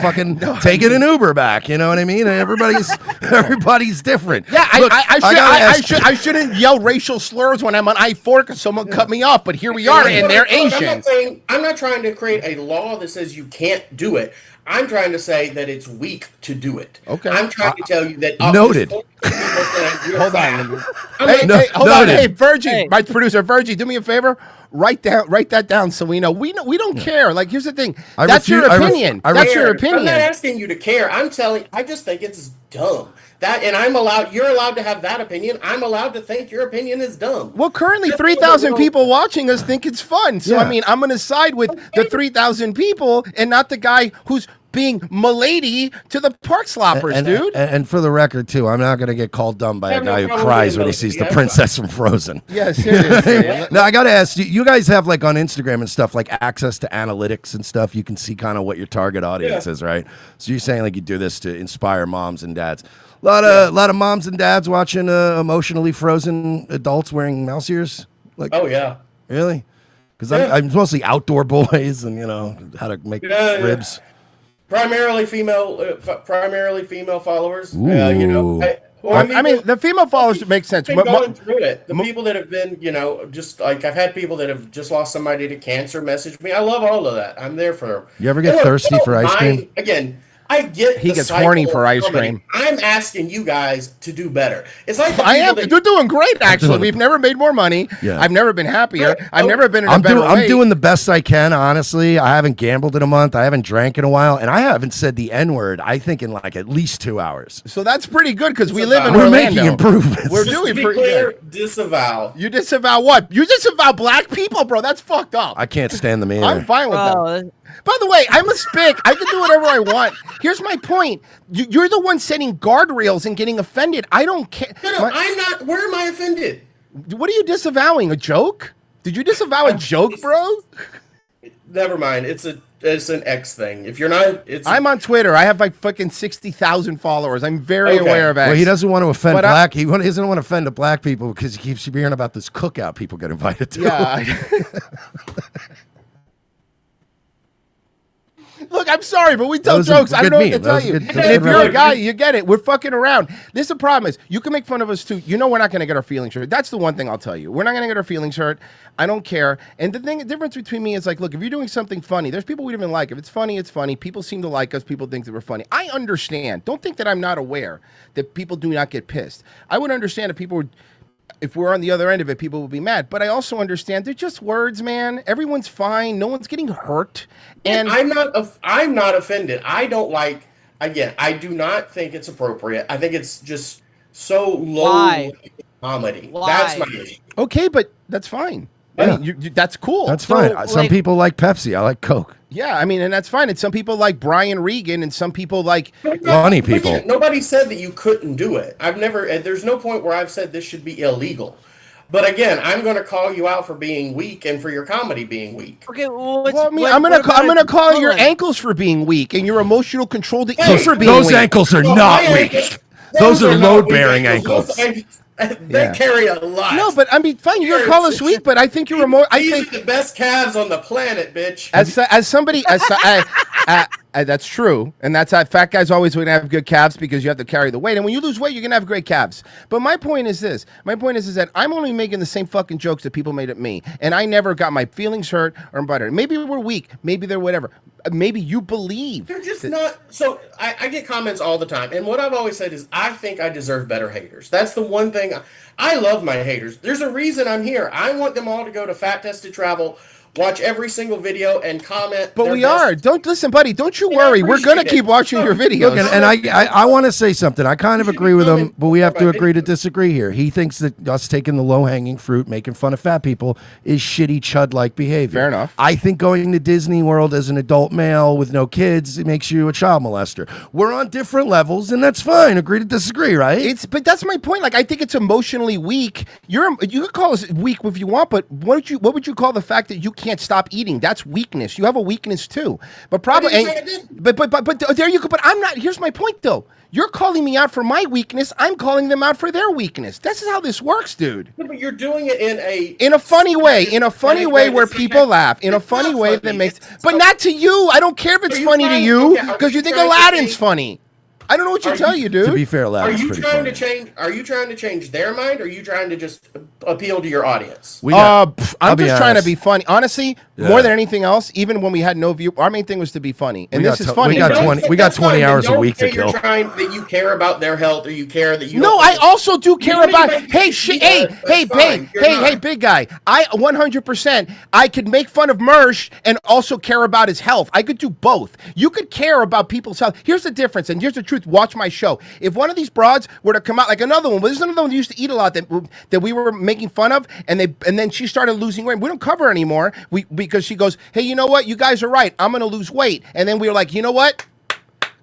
taking an Uber back. You know what I mean? Everybody's different. Yeah, Look, I shouldn't yell racial slurs when I'm on I-4 because someone cut me off. But here we are, and they're Asian. I'm not trying to create a law that says you can't do it. I'm trying to say that it's weak to do it. Okay. I'm trying to tell you that. Noted. Hold on. Hey, Virgie, my producer, Virgie, do me a favor. Write that down so we know. We don't care. Like, here's the thing. That's your opinion. That's your opinion. I'm not asking you to care. I just think it's dumb. You're allowed to have that opinion. I'm allowed to think your opinion is dumb. Well, currently 3,000 people watching us think it's fun. So, I mean, I'm going to side with the 3,000 people and not the guy who's being milady to the park sloppers, dude. And for the record, too, I'm not going to get called dumb by a guy who cries when he sees the princess from Frozen. Yeah, seriously. Now, I got to ask, you guys have, like, on Instagram and stuff, like, access to analytics and stuff. You can see kind of what your target audience is, right? So you're saying, like, you do this to inspire moms and dads. A lot of moms and dads watching emotionally frozen adults wearing mouse ears. Like, oh yeah, really? Because I'm mostly outdoor boys, and how to make ribs. Primarily female followers. Ooh. I mean, the female followers make sense. Been going through it. The people that have been, just like I've had people that have just lost somebody to cancer message me. I love all of that. I'm there for them. You ever get thirsty for ice cream? Again. I get he gets horny for ice cream. I'm asking you guys to do better. It's like You're doing great, actually. We've never made more money. Yeah. I've never been happier. I've never been in a better way. I'm doing the best I can, honestly. I haven't gambled in a month. I haven't drank in a while, and I haven't said the N-word. I think in like at least 2 hours. So that's pretty good because we live in Orlando. We're making improvements. We're just doing to be pretty clear, good. Disavow. You disavow what? You disavow black people, bro. That's fucked up. I can't stand them either. I'm fine with that. By the way, I'm a spick. I can do whatever I want. Here's my point. You're the one setting guardrails and getting offended. I don't care. No, I'm not. Where am I offended? What are you disavowing? A joke? Did you disavow a joke, bro? never mind. It's an X thing. If you're not, I'm on Twitter. I have like fucking 60,000 followers. I'm very aware of X. Well, he doesn't want to offend But black. He doesn't want to offend the black people because he keeps hearing about this cookout people get invited to. Yeah. Look, I'm sorry, but we tell jokes. I don't know what to tell you. And if you're a guy, you get it. We're fucking around. This is the problem is you can make fun of us too. You know we're not going to get our feelings hurt. That's the one thing I'll tell you. We're not going to get our feelings hurt. I don't care. And the difference between me is like, look, if you're doing something funny, there's people we don't even like. If it's funny, it's funny. People seem to like us. People think that we're funny. I understand. Don't think that I'm not aware that people do not get pissed. I would understand if people were... If we're on the other end of it, people will be mad. But I also understand they're just words, man. Everyone's fine. No one's getting hurt. And I'm not offended. I don't like. Again, I do not think it's appropriate. I think it's just so low comedy. That's my issue. Okay, but that's fine. Yeah. I mean, that's cool. That's fine. Some people like Pepsi. I like Coke. Yeah, I mean, and that's fine. And some people like Brian Regan, and some people like funny people. Nobody said that you couldn't do it. There's no point where I've said this should be illegal. But again, I'm going to call you out for being weak and for your comedy being weak. Okay, well, I'm gonna call your ankles for being weak and your emotional control for being weak. Those ankles are not weak. Those are load-bearing ankles. They carry a lot. No, but I mean, fine. You're calling us weak, but I think you're These are the best calves on the planet, bitch. As somebody, that's true, and that's how fat guys always going to have good calves because you have to carry the weight. And when you lose weight, you're gonna have great calves. But my point is this: that I'm only making the same fucking jokes that people made at me, and I never got my feelings hurt or butter. Maybe we're weak, maybe they're whatever. Maybe you believe they're just not. So I get comments all the time, and what I've always said is I think I deserve better haters. That's the one thing. I love my haters. There's a reason I'm here. I want them all to go to Fat Tested Travel, watch every single video, and comment. But we are. Don't listen, buddy. Don't you worry. We're gonna keep watching your videos. Look, and I want to say something. I kind of agree with him, but we have to agree to disagree here. He thinks that us taking the low-hanging fruit, making fun of fat people, is shitty chud-like behavior. Fair enough. I think going to Disney World as an adult male with no kids, it makes you a child molester. We're on different levels, and that's fine. Agree to disagree, right? But that's my point. Like, I think it's emotionally weak. You could call us weak if you want, but what would you call the fact that you can't stop eating? That's weakness. You have a weakness too. But probably, but there you go. But I'm not. Here's my point, though. You're calling me out for my weakness. I'm calling them out for their weakness. This is how this works, dude. Yeah, but you're doing it in a funny way. In a funny way where people laugh. In a funny way that makes. But not to you. I don't care if it's funny to you because you think Aladdin's funny. I don't know what you tell you, dude. To be fair, Aladdin's pretty funny. Are you trying to change their mind, or are you trying to just appeal to your audience? I'm just trying to be funny. Honestly, more than anything else, even when we had no view, our main thing was to be funny. And this is funny. We got 20 hours a week to kill. You're trying that you care about their health, or you care that you. No, I also do care about. Hey, big guy. I 100%. I could make fun of Mersh and also care about his health. I could do both. You could care about people's health. Here's the difference, and here's the truth. Watch my show. If one of these broads were to come out like another one, there's another one that used to eat a lot that we were making fun of, and then she started losing weight. We don't cover her anymore. Because she goes, hey, you know what? You guys are right. I'm gonna lose weight. And then we were like, you know what?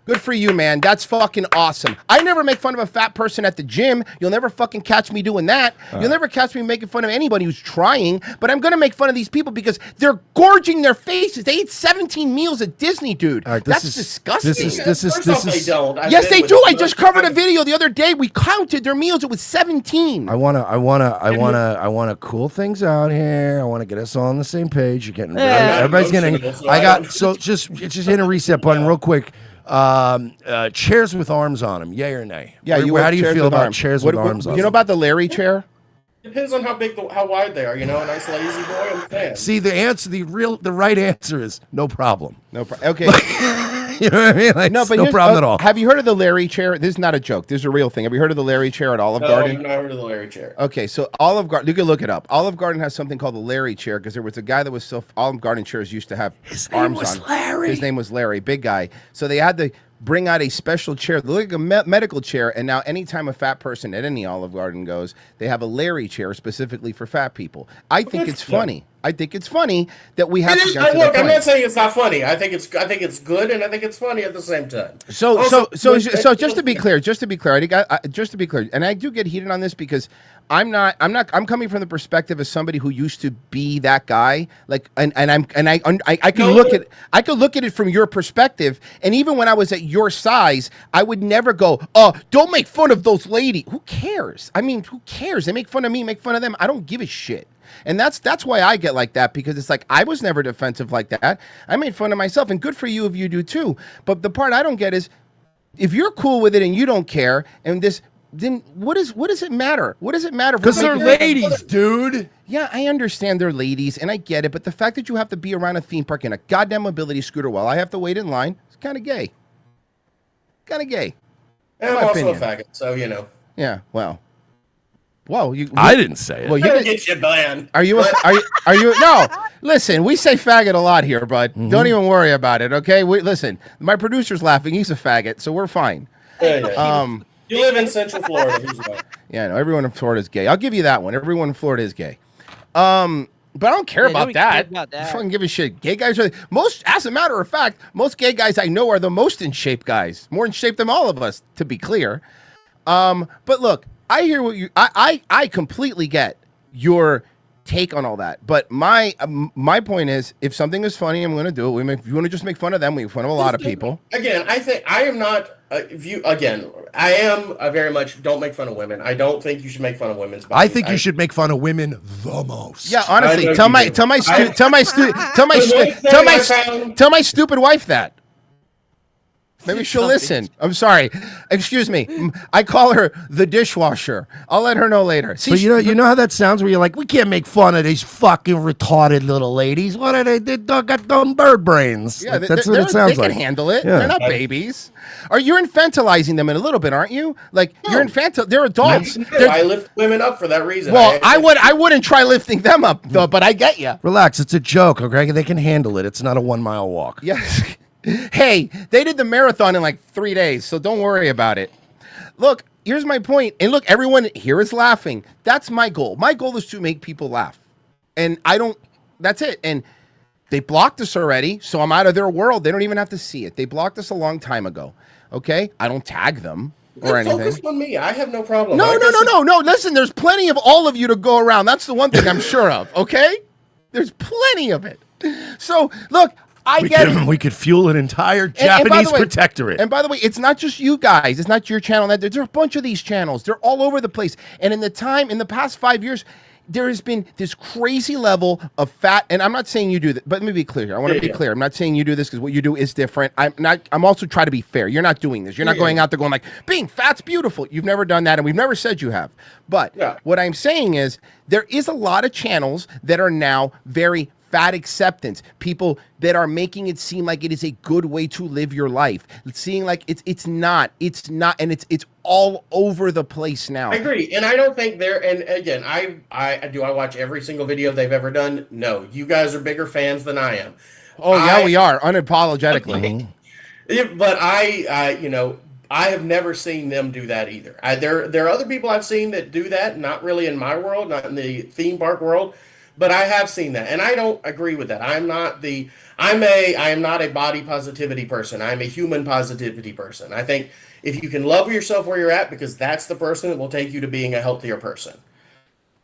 Good for you, man. That's fucking awesome. I never make fun of a fat person at the gym. You'll never fucking catch me doing that. You'll never catch me making fun of anybody who's trying. But I'm going to make fun of these people because they're gorging their faces. They eat 17 meals at Disney, dude. That's disgusting. They don't. Yes, they do. I just covered a video the other day. We counted their meals. It was 17. I wanna cool things out here. I want to get us all on the same page. You're getting everybody's getting. Just hit a reset button real quick. Chairs with arms on them, yay or nay? Yeah, how do you feel about chairs with arms on them? You know about the Larry chair? Depends on how wide they are. You know, a nice lazy boy, I'm a fan. See, the right answer is no problem. No problem. Okay. You know what I mean? Like, no problem at all. Have you heard of the Larry chair? This is not a joke. This is a real thing. Have you heard of the Larry chair at Olive Garden? No, I've not heard of the Larry chair. Okay, so Olive Garden, you can look it up. Olive Garden has something called the Larry chair because there was a guy that was Olive Garden chairs used to have arms on. Larry. His name was Larry, big guy. So they had to bring out a special chair, like a medical chair, and now anytime a fat person at any Olive Garden goes, they have a Larry chair specifically for fat people. I think it's funny. I think it's funny that we have It to is, get to look, that I'm point. not saying it's not funny. I think it's good, and I think it's funny at the same time. So just to be clear, and I do get heated on this because I'm coming from the perspective as somebody who used to be that guy, like, I can look at it from your perspective, and even when I was at your size, I would never go, oh, don't make fun of those ladies. Who cares? I mean, who cares? They make fun of me, make fun of them. I don't give a shit. And that's why I get like that, because it's like I was never defensive like that. I made fun of myself, and good for you if you do too. But the part I don't get is if you're cool with it and you don't care, and this, then what does it matter? What does it matter? Because they're ladies, dude. Yeah, I understand they're ladies, and I get it. But the fact that you have to be around a theme park in a goddamn mobility scooter while I have to wait in line, it's kind of gay. Kind of gay. And I'm also a faggot, so you know. Yeah. Well. Whoa, I didn't say it. Well, you get you banned. Are you no? Listen, we say faggot a lot here, bud. Don't even worry about it, okay? Listen, my producer's laughing. He's a faggot, so we're fine. Yeah. You live in Central Florida. Who's not? Yeah, no, everyone in Florida is gay. I'll give you that one. Everyone in Florida is gay. But I don't care about that. I fucking give a shit. Gay guys are as a matter of fact, most gay guys I know are the most in shape guys. More in shape than all of us, to be clear. But look, I hear what you. I completely get your take on all that. But my point is, if something is funny, I'm going to do it. If you want to just make fun of them, we make fun of a lot of people. Again, I think I am not. I very much don't make fun of women. I don't think you should make fun of women's bodies. I think you should make fun of women the most. Yeah, honestly, tell my stupid wife that. Maybe she'll listen. I'm sorry. Excuse me. I call her the dishwasher. I'll let her know later. See, but you know how that sounds where you're like, we can't make fun of these fucking retarded little ladies. What are they? They got dumb bird brains. Yeah, like, that's what it sounds like. They can handle it. Yeah. They're not babies. You're infantilizing them in a little bit, aren't you? Like you're They're adults. I lift women up for that reason. Well, I wouldn't try lifting them up though, but I get you. Relax. It's a joke, okay? They can handle it. It's not a 1 mile walk. Yes. Hey, they did the marathon in like 3 days, so don't worry about it. Look, here's my point. And look, everyone here is laughing. That's my goal. My goal is to make people laugh. And that's it. And they blocked us already, so I'm out of their world. They don't even have to see it. They blocked us a long time ago. Okay? I don't tag them or anything. Focus on me. I have no problem. No. Listen, there's plenty of all of you to go around. That's the one thing I'm sure of, okay? There's plenty of it. So, look, We could fuel an entire Japanese protectorate. And by the way, it's not just you guys. It's not your channel. There's a bunch of these channels. They're all over the place. And in the past 5 years, there has been this crazy level of fat. And I'm not saying you do that, but let me be clear. I want to be clear. I'm not saying you do this because what you do is different. I'm also trying to be fair. You're not doing this. You're not going out there going like, being fat's beautiful. You've never done that, and we've never said you have. But what I'm saying is there is a lot of channels that are now very fat acceptance, people that are making it seem like it is a good way to live your life. It's seeing like it's not, and it's all over the place now. I agree, and I don't think they're. And again, I watch every single video they've ever done. No, you guys are bigger fans than I am. Oh yeah, we are unapologetically. But I have never seen them do that either. There are other people I've seen that do that, not really in my world, not in the theme park world. But I have seen that, and I don't agree with that. I am not a body positivity person. I'm a human positivity person. I think if you can love yourself where you're at, because that's the person that will take you to being a healthier person.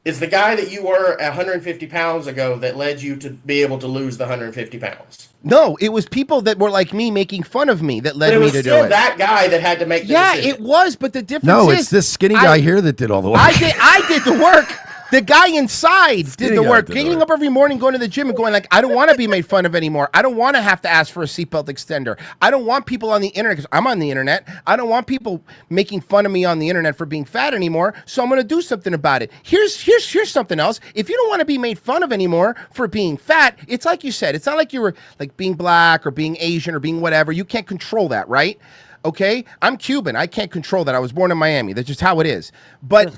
It's the guy that you were 150 pounds ago that led you to be able to lose the 150 pounds. No, it was people that were like me making fun of me that led me to do it. It was still that guy that had to make the decision. It was, but the difference is... No, it's this skinny guy here that did all the work. I did the work. The guy inside did the work, getting up every morning, going to the gym and going like, I don't want to be made fun of anymore. I don't want to have to ask for a seatbelt extender. I don't want people on the internet, because I'm on the internet. I don't want people making fun of me on the internet for being fat anymore, so I'm going to do something about it. Here's something else. If you don't want to be made fun of anymore for being fat, it's like you said. It's not like you were like being black or being Asian or being whatever. You can't control that, right? Okay, I'm Cuban. I can't control that. I was born in Miami. That's just how it is. But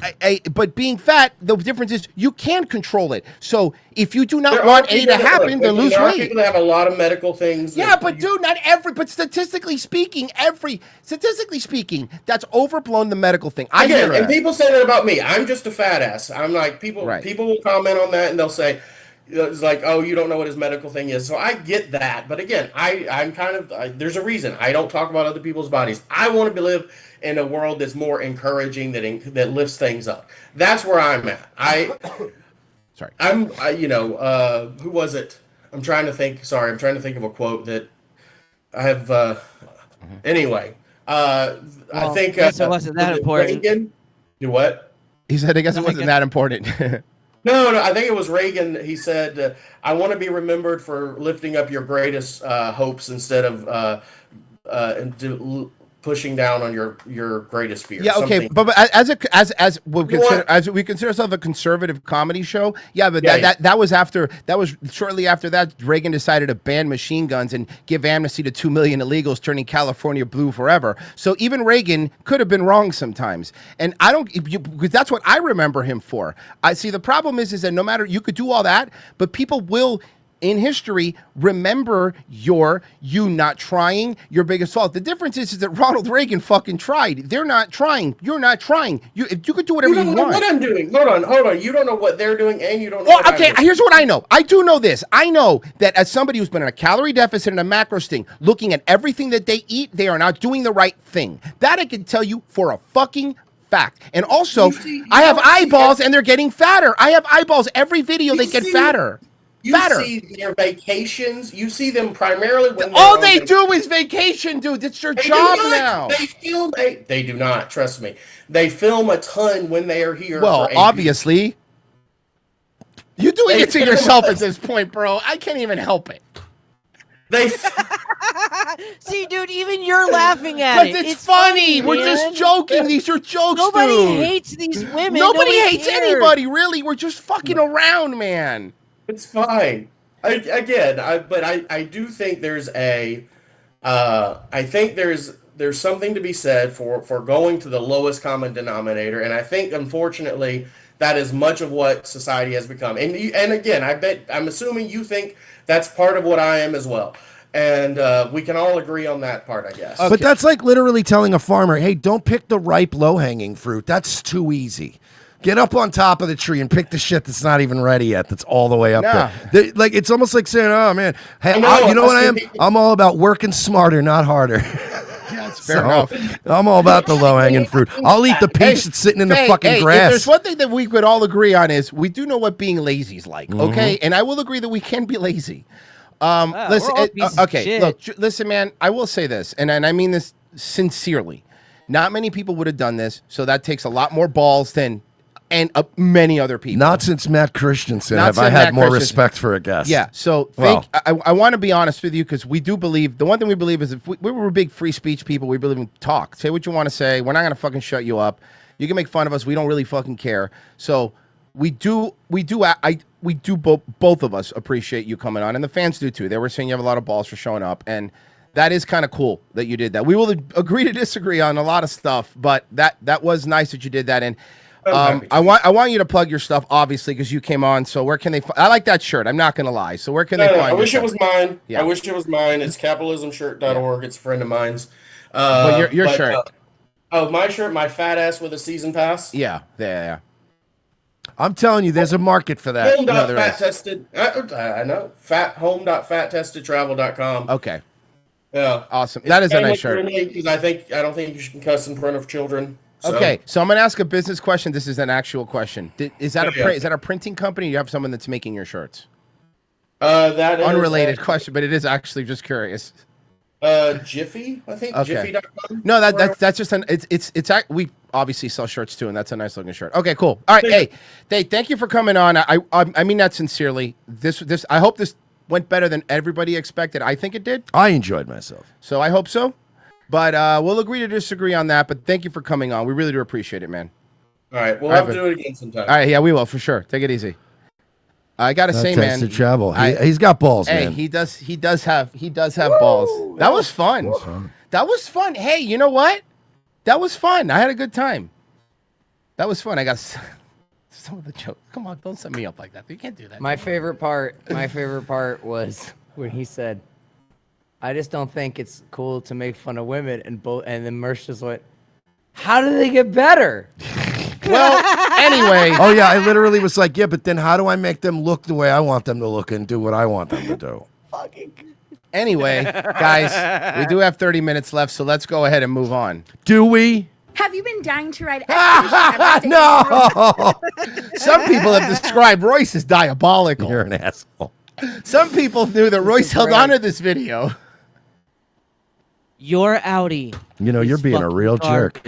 but being fat, the difference is you can control it. So if you do not want A to happen, then lose weight. People that have a lot of medical things. Yeah, but dude, not every. But statistically speaking, that's overblown, the medical thing. And people say that about me. I'm just a fat ass. I'm like people. People will comment on that and they'll say, it's like, oh, you don't know what his medical thing is. So I get that. But again, I'm kind of, there's a reason. I don't talk about other people's bodies. I want to live in a world that's more encouraging, that lifts things up. That's where I'm at. Who was it? I'm trying to think. Sorry, I'm trying to think of a quote that I have. Anyway, I think it wasn't that important. Reagan, do what? He said, I guess it wasn't that important. No, I think it was Reagan. He said, I want to be remembered for lifting up your greatest hopes instead of pushing down on your greatest fears. Yeah, okay, but as we consider ourselves a conservative comedy show, that was shortly after that Reagan decided to ban machine guns and give amnesty to 2 million illegals, turning California blue forever. So even Reagan could have been wrong sometimes, and because that's what I remember him for. I see the problem is that no matter, you could do all that, but people will, in history, remember you not trying, your biggest fault. The difference is that Ronald Reagan fucking tried. They're not trying. You're not trying. You could do whatever you want. You don't know what I'm doing. Hold on. You don't know what they're doing, and you don't know what I'm doing. Here's what I know. I do know this. I know that as somebody who's been in a calorie deficit and a macro sting, looking at everything that they eat, they are not doing the right thing. That I can tell you for a fucking fact. And also, I have eyeballs and they're getting fatter. I have eyeballs. Every video they get fatter. You see their vacations. You see them primarily when all they do is vacation, dude. It's their job now. They film. They do not. Trust me. They film a ton when they are here. Well, obviously, you're doing it to yourself at this point, bro. I can't even help it. They see, dude. Even you're laughing at it. It's funny. We're just joking. These are jokes. Nobody hates these women. Nobody hates anybody. Really, we're just fucking around, man. It's fine. I do think there's there's something to be said for going to the lowest common denominator, and I think unfortunately that is much of what society has become. And again, I'm assuming you think that's part of what I am as well, and we can all agree on that part, I guess. But that's like literally telling a farmer, "Hey, don't pick the ripe, low-hanging fruit. That's too easy. Get up on top of the tree and pick the shit that's not even ready yet. That's all the way up there." Like, it's almost like saying, "Oh man, hey, you know what I am? I'm all about working smarter, not harder." That's fair enough. I'm all about the low hanging fruit. I'll eat the peach that's sitting in the fucking grass. If there's one thing that we could all agree on is we do know what being lazy is like. Okay, and I will agree that we can be lazy. Listen, listen, man. I will say this, and I mean this sincerely. Not many people would have done this, so that takes a lot more balls than. And many other people. Not since Matt Christensen have I had more respect for a guest. Yeah, so I want to be honest with you, because we do believe, the one thing we believe is if we were big free speech people, we believe in talk. Say what you want to say. We're not going to fucking shut you up. You can make fun of us. We don't really fucking care. So both of us appreciate you coming on, and the fans do too. They were saying you have a lot of balls for showing up, and that is kind of cool that you did that. We will agree to disagree on a lot of stuff, but that was nice that you did that. And I want you to plug your stuff, obviously, because you came on. So where can they? I like that shirt. I'm not gonna lie. So where can they find? I wish it was mine. Yeah. I wish it was mine. It's capitalismshirt.org. It's a friend of mine's. But your shirt. My shirt. My fat ass with a season pass. Yeah. I'm telling you, there's a market for that. I know. Home.fattestedtravel.com. Okay. Yeah. Awesome. That is a nice shirt. Because I don't think you should cuss in front of children. So. Okay, so I'm going to ask a business question. This is an actual question. Is that a printing company, or you have someone that's making your shirts? That is unrelated question, but it is actually just curious. Jiffy, I think. Okay. Jiffy.com. No, that's just we obviously sell shirts too, and that's a nice looking shirt. Okay, cool. All right, hey, thank you for coming on. I mean that sincerely. This I hope this went better than everybody expected. I think it did. I enjoyed myself. So I hope so. But we'll agree to disagree on that. But thank you for coming on. We really do appreciate it, man. All right, we'll have to do it again sometime. All right, yeah, we will for sure. Take it easy. I gotta say, man, to travel. He's got balls, man. He does have balls. That was fun. That was fun. Hey, you know what? That was fun. I had a good time. That was fun. I got some of the jokes. Come on, don't set me up like that. You can't do that. My favorite part was when he said, "I just don't think it's cool to make fun of women," and then Mersh just went, "How do they get better?" Well, anyway. Oh yeah, I literally was like, yeah, but then how do I make them look the way I want them to look and do what I want them to do? Anyway, guys, we do have 30 minutes left, so let's go ahead and move on. Do we? Have you been dying to ride Expedition Everest? No! Some people have described Royce as diabolical. You're an asshole. Some people knew that Royce held on to this video. Your Audi. You know, you're being a real jerk.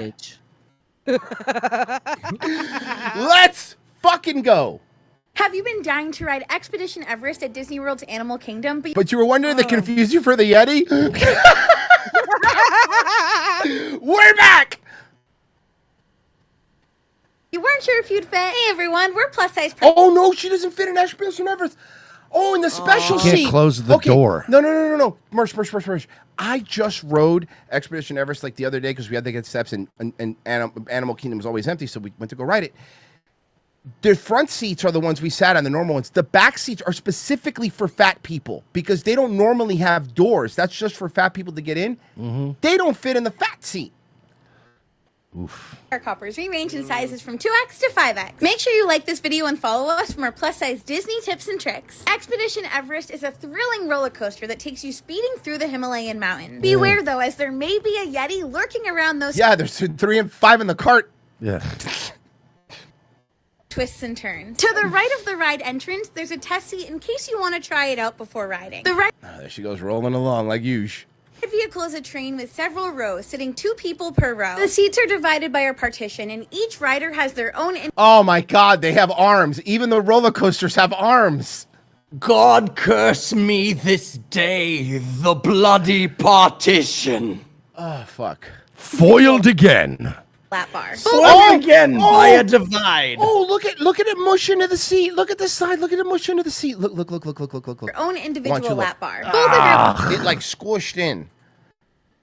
Let's fucking go. Have you been dying to ride Expedition Everest at Disney World's Animal Kingdom? But you were wondering that confused you for the Yeti? We're back! You weren't sure if you'd fit. Hey everyone, we're plus size. Oh no, she doesn't fit in Expedition Everest. Oh, in the special You can't seat. close the door. No. Merch. I just rode Expedition Everest like the other day because we had to get steps and Animal Kingdom was always empty, so we went to go ride it. The front seats are the ones we sat on, the normal ones. The back seats are specifically for fat people because they don't normally have doors. That's just for fat people to get in. Mm-hmm. They don't fit in the fat seat. Oof. Our coppers. We range in sizes from 2X to 5X. Make sure you like this video and follow us for more plus-size Disney tips and tricks. Expedition Everest is a thrilling roller coaster that takes you speeding through the Himalayan mountains. Beware, though, as there may be a Yeti lurking around those... Yeah, there's 3 and 5 in the cart. Yeah. Twists and turns. To the right of the ride entrance, there's a test seat in case you want to try it out before riding. The ride There she goes, rolling along like usual. vehicle is a train with several rows, sitting 2 people per row. The seats are divided by a partition, and each rider has their own... Oh my God, they have arms. Even the roller coasters have arms. God curse me this day, the bloody partition. Oh, fuck. Foiled again. lap bar. Swung again by a divide. Oh, look at it mush into the seat. Look at the side. Look at it mush into the seat. Look. Your own individual lap bar. It like squished in.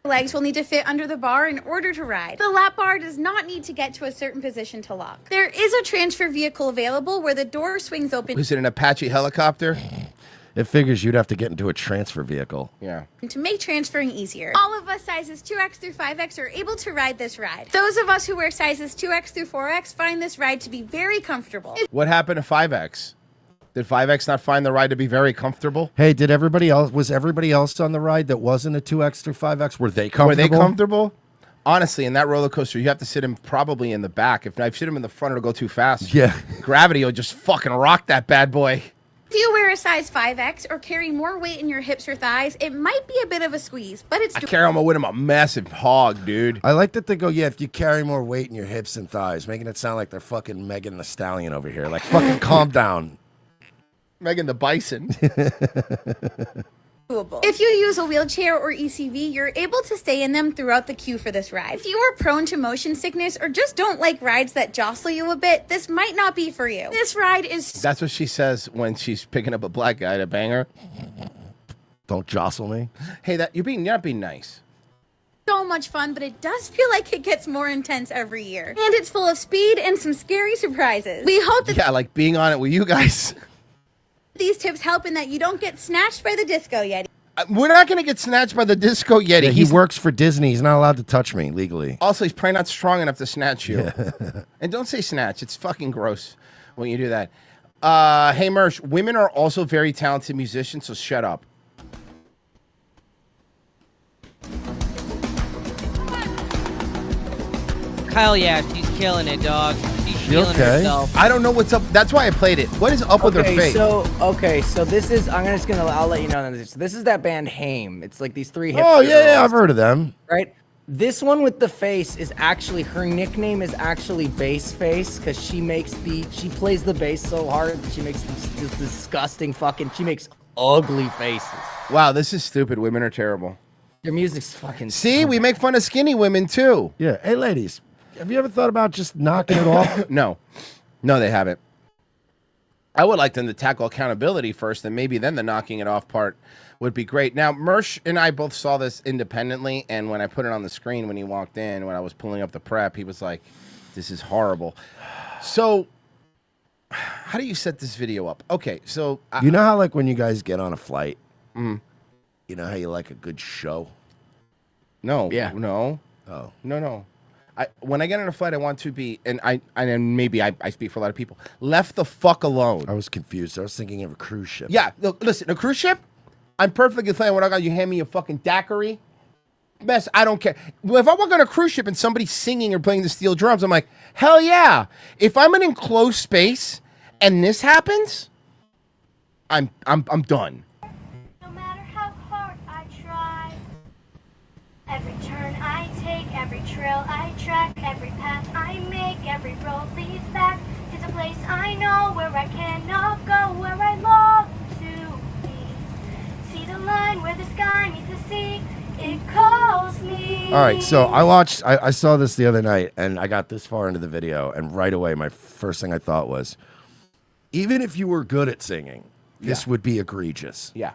Legs will need to fit under the bar in order to ride. The lap bar does not need to get to a certain position to lock. There is a transfer vehicle available where the door swings open. Is it an Apache helicopter? It figures you'd have to get into a transfer vehicle. Yeah. To make transferring easier. All of us sizes 2X through 5X are able to ride this ride. Those of us who wear sizes 2X through 4X find this ride to be very comfortable. What happened to 5X? Did 5X not find the ride to be very comfortable? Hey, was everybody else on the ride that wasn't a 2X through 5X? Were they comfortable? Were they comfortable? Honestly, in that roller coaster, you have to sit him probably in the back. If I sit him in the front, it'll go too fast. Yeah. Gravity will just fucking rock that bad boy. If you wear a size 5X or carry more weight in your hips or thighs, it might be a bit of a squeeze, but it's... I carry him with him a massive hog, dude. I like that they go, yeah, if you carry more weight in your hips and thighs, making it sound like they're fucking Megan the Stallion over here. Like, fucking calm down. Megan the Bison. Doable. If you use a wheelchair or ECV, you're able to stay in them throughout the queue for this ride. If you are prone to motion sickness or just don't like rides that jostle you a bit, this might not be for you. This ride is... That's what she says when she's picking up a black guy to bang her. Don't jostle me. Hey, you're not being nice. So much fun, but it does feel like it gets more intense every year. And it's full of speed and some scary surprises. We hope that... Yeah, like being on it with you guys. These tips help in that you don't get snatched by the Disco Yeti. We're not going to get snatched by the Disco Yeti. Yeah, he works for Disney. He's not allowed to touch me legally. Also, he's probably not strong enough to snatch you. Yeah. And don't say snatch. It's fucking gross when you do that. Hey, Mersh, women are also very talented musicians, so shut up. Hell yeah, she's killing it, dog. She's feeling herself. I don't know what's up. That's why I played it. What is up with her face? So this is I'll let you know this. This is that band Haim. It's like these three hipster Oh yeah, girls, I've heard of them. right? This one with the face is actually her nickname is actually Bass Face because she plays the bass so hard that she makes these disgusting she makes ugly faces. Wow, this is stupid. Women are terrible. Your music's fucking. See, we make fun of skinny women too. Yeah. Hey, ladies, have you ever thought about just knocking it off? No, they haven't. I would like them to tackle accountability first, and maybe then the knocking it off part would be great. Now, Mersh and I both saw this independently, and when I put it on the screen when he walked in, when I was pulling up the prep, he was like, "This is horrible." So, how do you set this video up? Okay, so you know how like when you guys get on a flight, you know how you like a good show? No. Yeah. No. Oh. No. When I get on a flight, I want to be, and maybe I speak for a lot of people, left the fuck alone. I was confused. I was thinking of a cruise ship. Yeah, look, listen, a cruise ship, I'm perfectly fine when I got you hand me a fucking daiquiri. Best, I don't care. Well, if I walk on a cruise ship and somebody's singing or playing the steel drums, I'm like, hell yeah. If I'm in an enclosed space and this happens, I'm done. No matter how hard I try, every turn I take, every trail I track, every path I make, every road leads back to the place I know where I cannot go, where I long to be. See the line where the sky meets the sea, it calls me. All right, so I saw this the other night, and I got this far into the video, and right away, my first thing I thought was, even if you were good at singing, this would be egregious. Yeah.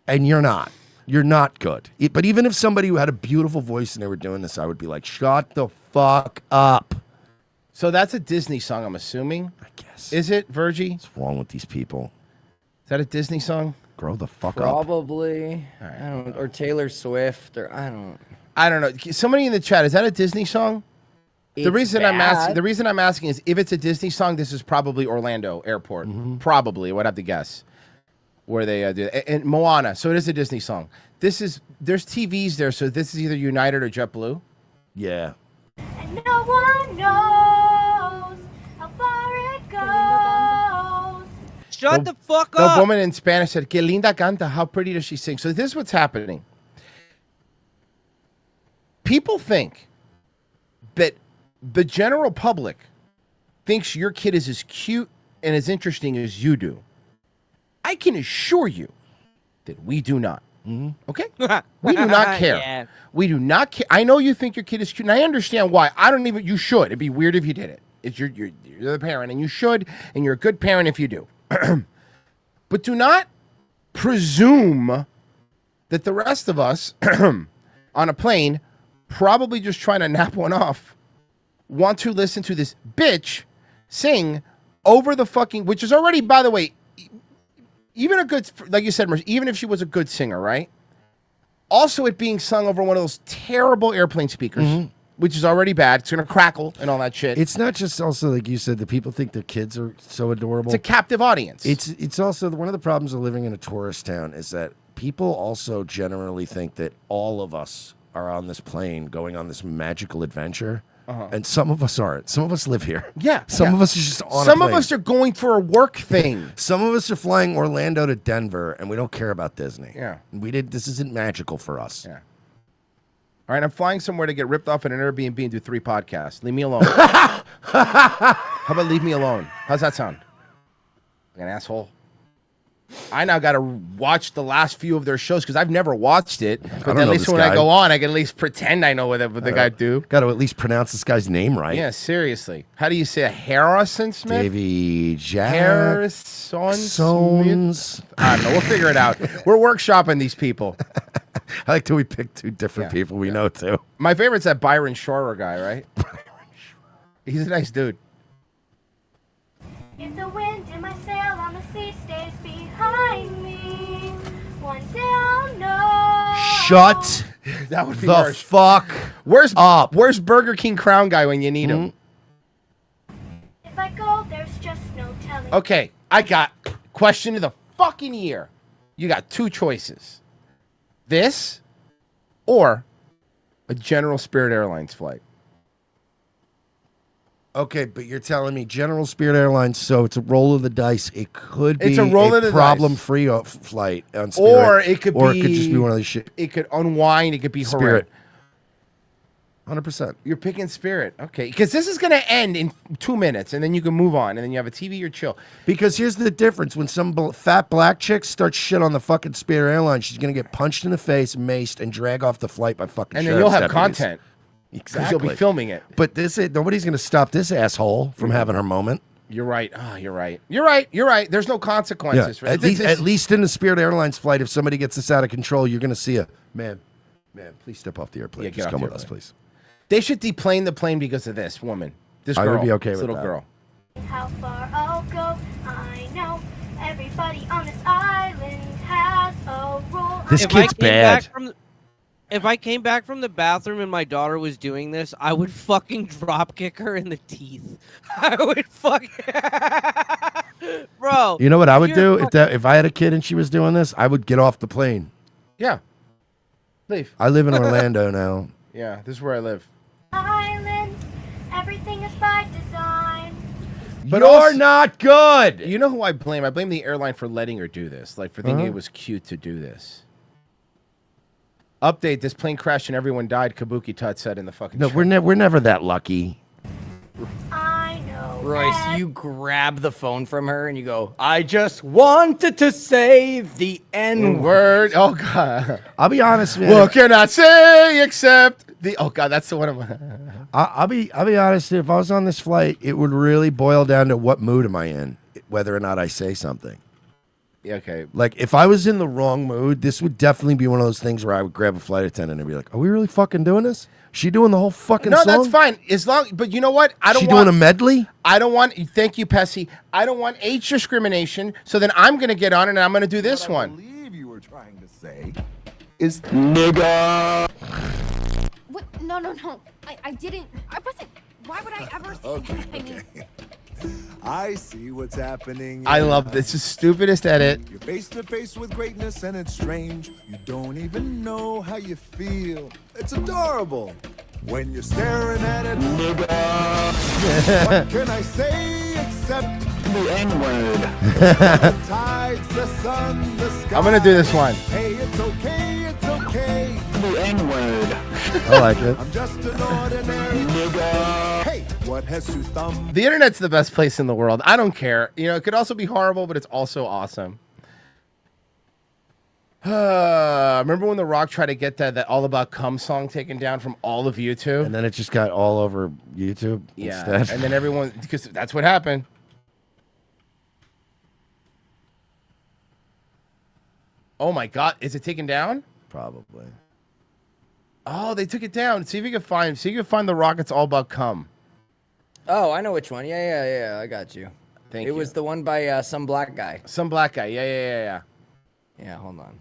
And you're not. You're not good. But even if somebody who had a beautiful voice and they were doing this, I would be like, shut the fuck up. So that's a Disney song, I'm assuming? I guess. Is it, Virgie? What's wrong with these people? Is that a Disney song? Grow the fuck up. Probably. I don't. Or Taylor Swift. Or I don't know. Somebody in the chat, is that a Disney song? The reason I'm asking is if it's a Disney song, this is probably Orlando Airport. Probably, I would have to guess. Where they do it. And Moana, so it is a Disney song. There's TVs there, so this is either United or JetBlue. Yeah. And no one knows how far it goes. Shut the fuck The up. woman in Spanish said, "Que linda canta." How pretty does she sing? So this is what's happening. People think that the general public thinks your kid is as cute and as interesting as you do. I can assure you that we do not. Okay? We do not care. Yeah. We do not care. I know you think your kid is cute, and I understand why. You should. It'd be weird if you did it. You're the parent, and you should, and you're a good parent if you do. But do not presume that the rest of us on a plane, probably just trying to nap one off, want to listen to this bitch sing over the fucking, which is already, by the way, even a good, like you said, even if she was a good singer, right? Also, it being sung over one of those terrible airplane speakers, which is already bad. It's going to crackle and all that shit. It's not just also, like you said, that people think their kids are so adorable. It's a captive audience. It's also one of the problems of living in a tourist town is that people also generally think that all of us are on this plane going on this magical adventure. And some of us aren't. Some of us live here. Yeah. Some of us are just on a Some of plane. us are going for a work thing. Some of us are flying Orlando to Denver, and we don't care about Disney. Yeah. This isn't magical for us. Yeah. All right, I'm flying somewhere to get ripped off at an Airbnb and do 3 podcasts. Leave me alone. How about leave me alone? How's that sound? Like an asshole? I now got to watch the last few of their shows because I've never watched it. But at least when I go on, I can at least pretend I know what the guy do. Got to at least pronounce this guy's name right. Yeah, seriously. How do you say Harrison Smith? Davey Harrison Smith. I don't know. We'll figure it out. We're workshopping these people. I like that we picked 2 different people we know too. My favorite's that Byron Shorer guy, right? He's a nice dude. If the wind in my sail on the sea stays behind me, one day I'll know. Shut that would be the harsh. fuck up. Where's Burger King Crown Guy when you need him? If I go, there's just no telling. Okay, I got question of the fucking year. You got 2 choices. This or a General Spirit Airlines flight. Okay, but you're telling me General Spirit Airlines, so it's a roll of the dice. It could be It's a roll of the problem-free flight on Spirit. Or it could just be one of these shit. It could unwind. It could be Spirit. horrific. 100%. You're picking Spirit. Okay, because this is going to end in 2 minutes, and then you can move on, and then you have a TV or chill. Because here's the difference. When some fat black chick starts shit on the fucking Spirit Airlines, she's going to get punched in the face, maced, and drag off the flight by fucking And then you'll have sheriff's deputies. content. Exactly. You'll be filming it. But nobody's going to stop this asshole from having her moment. You're right. Oh, you're right. You're right. You're right. There's no consequences. Yeah. At least in the Spirit Airlines flight, if somebody gets this out of control, you're going to see man, please step off the airplane. Yeah, get Just off come the with us, airplane. please. They should deplane the plane because of this woman. This I girl. would be okay this with little that. girl. How far I'll go, I know. Everybody on this island has a rule. This kid's bad. if I came back from the bathroom and my daughter was doing this, I would fucking drop kick her in the teeth. I would bro. You know what I would do if I had a kid and she was doing this? I would get off the plane. Yeah. Leave. I live in Orlando now. Yeah, this is where I live. Islands, everything is by design. But You're not good. You know who I blame? I blame the airline for letting her do this, like for thinking Uh-huh. it was cute to do this. Update: this plane crashed and everyone died. Kabuki Tut said in the fucking. No, chat. we're never that lucky. I know. Royce, you grab the phone from her and you go, I just wanted to say the N word. Oh, God. I'll be honest, man. What can I say except the? Oh God, that's the one of my. I'll be honest. If I was on this flight, it would really boil down to what mood am I in, whether or not I say something. Yeah, okay. Like if I was in the wrong mood, this would definitely be one of those things where I would grab a flight attendant and be like, "Are we really fucking doing this? She doing the whole fucking No, song? that's fine. As long, but you know what? I don't She want. doing a medley? I don't want. Thank you, Pessy. I don't want age discrimination. So then I'm gonna get on and I'm gonna do this one. Trying to say is nigga. What? No. I didn't. I wasn't. Why would I ever say that? I mean, I see what's happening. I love this. The stupidest edit. You're face to face with greatness and it's strange. You don't even know how you feel. It's adorable when you're staring at it. Nigga. What can I say except the N-word? The tides, the sun, the sky. I'm gonna do this one. Hey, it's okay, it's okay. The N-word. I like it. I'm just an ordinary nigga. Hey, what has you thumb? The internet's the best place in the world. I don't care. You know, it could also be horrible, but it's also awesome. Remember when The Rock tried to get that All About Cum song taken down from all of YouTube? And then it just got all over YouTube Yeah, instead. and then everyone, because that's what happened. Oh my God, is it taken down? Probably. Oh, they took it down. See if you can find. See if you can find The Rock. It's All About Cum. Oh, I know which one. Yeah. I got you. Thank it you. was the one by some black guy. Some black guy. Yeah. Yeah, hold on.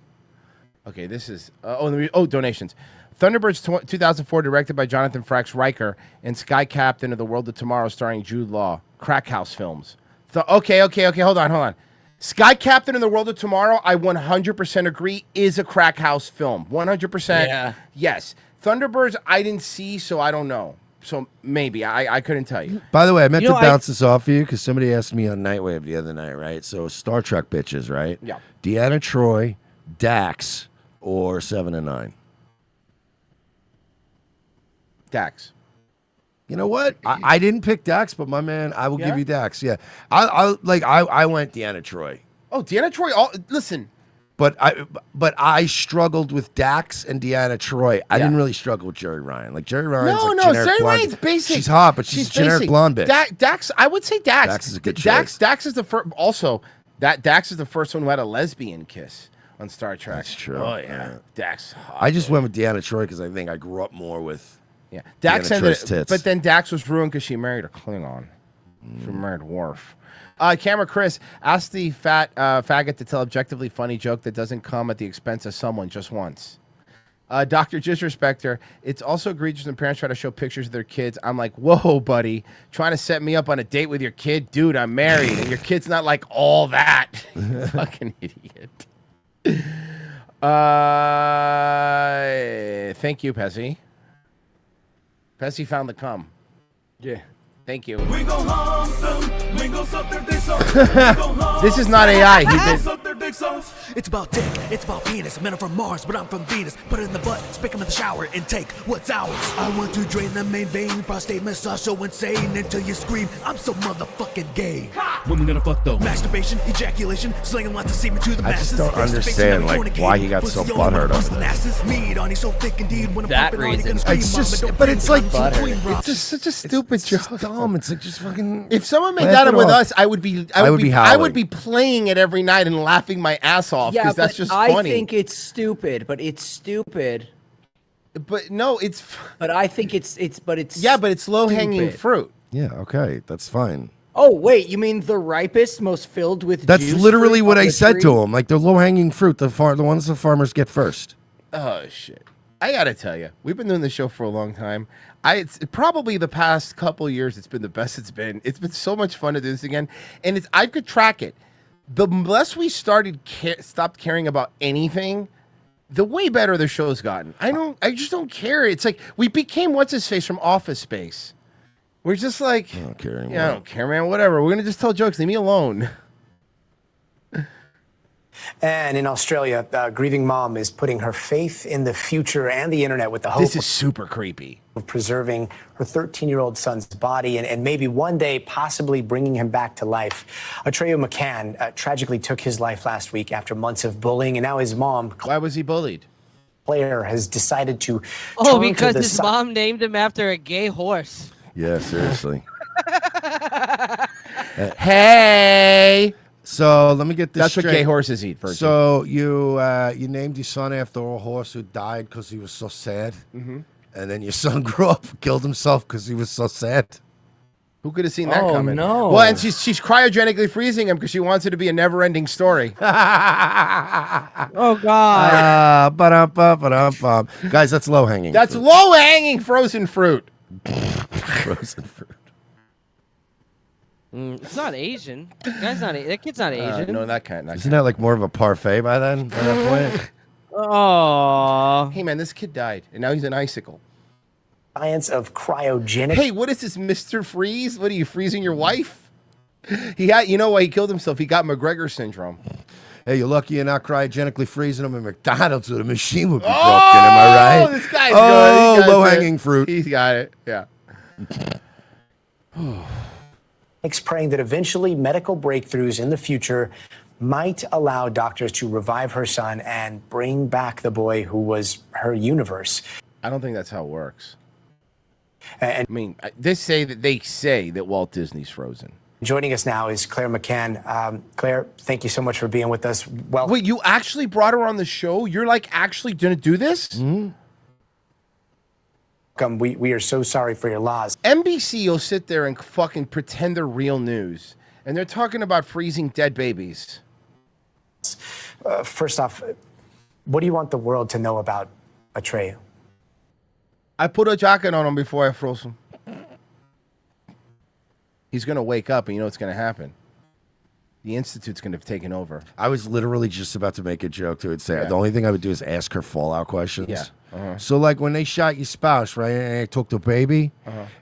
Okay, this is donations. Thunderbirds 2004, directed by Jonathan Frakes Riker, and Sky Captain of the World of Tomorrow, starring Jude Law. Crack House Films. Okay. Hold on. Sky Captain of the World of Tomorrow, I 100% agree, is a Crack House film. 100%. Yeah. Yes. Thunderbirds, I didn't see, so I don't know. So maybe I couldn't tell you. By the way, I meant to bounce this off of you because somebody asked me on Nightwave the other night, right? So Star Trek bitches, right? Yeah. Deanna Troi, Dax, or 7 and 9. Dax. You know what? I didn't pick Dax, but my man, I will give you Dax. Yeah, I went Deanna Troi. Oh, Deanna Troi. Listen, but I struggled with Dax and Deanna Troi. I didn't really struggle with Jerry Ryan. Like Jerry Ryan's generic Jerry blonde. Ryan's basic. She's hot, but she's a generic basic. blonde bitch. Dax, I would say Dax. Dax is a good Dax. choice. Dax is the first. Also, Dax is the first one who had a lesbian kiss on Star Trek. That's true. Oh yeah, Dax. Hot, I just went with Deanna Troi because I think I grew up more with. Yeah, Dax Deanna ended, Troi's tits. but then Dax was ruined because she married a Klingon. She married Worf. Camera Chris asked the faggot to tell objectively funny joke that doesn't come at the expense of someone just once. Dr. Disrespecter, it's also egregious when parents try to show pictures of their kids. I'm like, whoa, buddy, trying to set me up on a date with your kid? Dude, I'm married, and your kid's not like all that. Fucking idiot. Thank you, Pessy. Pessy found the cum. Yeah. Thank you. We go home soon. We go suck their dicks off. This is not AI. He did. Suck their dicks off. It's about dick. It's about penis. Men are from Mars, but I'm from Venus. Put it in the butt. Spick them in the shower and take what's ours. I want to drain the main vein. Prostate massage so insane until you scream. I'm so motherfucking gay. When we gonna fuck though? Masturbation, ejaculation, slinging lots of semen to the I masses. just don't understand like why he got so butthurt over this. Meat on you so thick indeed. When I'm That pumping on, you reason. gonna scream, It's mama, just, don't but bring it's like butter. It's just such a stupid joke. Dumb. It's like just fucking. If someone made Laugh that it with off. us, I would be howling. I would be playing it every night and laughing my ass off Yeah, because that's but just I funny. think it's stupid, but it's stupid. But no, it's. But I think it's Yeah, but it's low hanging stupid. fruit. Yeah. Okay. That's fine. Oh wait, you mean the ripest, most filled with That's juice literally fruit what on I the said tree? to him. Like the low hanging fruit, the ones the farmers get first. Oh shit! I gotta tell you, we've been doing this show for a long time. It's probably the past couple years, it's been the best it's been. It's been so much fun to do this again, and I could track it. The less we stopped caring about anything, the way better the show's gotten. I just don't care. It's like we became what's his face from Office Space. We're just like, I don't care anymore. Yeah, I don't care, man. Whatever. We're gonna just tell jokes. Leave me alone. And in Australia, a grieving mom is putting her faith in the future and the internet with the hope. This is super creepy. Of preserving her 13-year-old son's body and maybe one day possibly bringing him back to life. Atreyu McCann tragically took his life last week after months of bullying, and now his mom. Why was he bullied? Claire has decided to. Oh, turn because to the his mom named him after a gay horse. Yeah, seriously. Hey. So let me get this That's straight. what gay horses eat, Virgin. So you named your son after a horse who died because he was so sad, and then your son grew up and killed himself because he was so sad. Who could have seen that Oh, coming? no. Well, and she's cryogenically freezing him because she wants it to be a never-ending story. Oh God! Ba-dum-bum. Guys, that's low hanging. That's low-hanging frozen fruit. Frozen fruit. It's not Asian. That kid's not Asian. No, that kind. Isn't that like more of a parfait by then? By that point? Oh. Hey, man, this kid died, and now he's an icicle. Science of cryogenic. Hey, what is this, Mr. Freeze? What are you, freezing your wife? You know why he killed himself? He got McGregor syndrome. Hey, you're lucky you're not cryogenically freezing them in McDonald's or the machine would be broken. Am I right? This guy's oh, good. low hanging fruit. He's got it. Yeah. Praying that eventually medical breakthroughs in the future might allow doctors to revive her son and bring back the boy who was her universe. I don't think that's how it works. And I mean, they say that Walt Disney's frozen. Joining us now is Claire McCann. Claire, thank you so much for being with us. Well, wait, you actually brought her on the show? You're like actually going to do this? We are so sorry for your loss. NBC will sit there and fucking pretend they're real news, and they're talking about freezing dead babies. First off, what do you want the world to know about Atreyu? I put a jacket on him before I froze him. He's going to wake up, and you know what's going to happen. The Institute's going to have taken over. I was literally just about to make a joke to it. Say the only thing I would do is ask her Fallout questions. Yeah. So like when they shot your spouse, right, and they took the baby,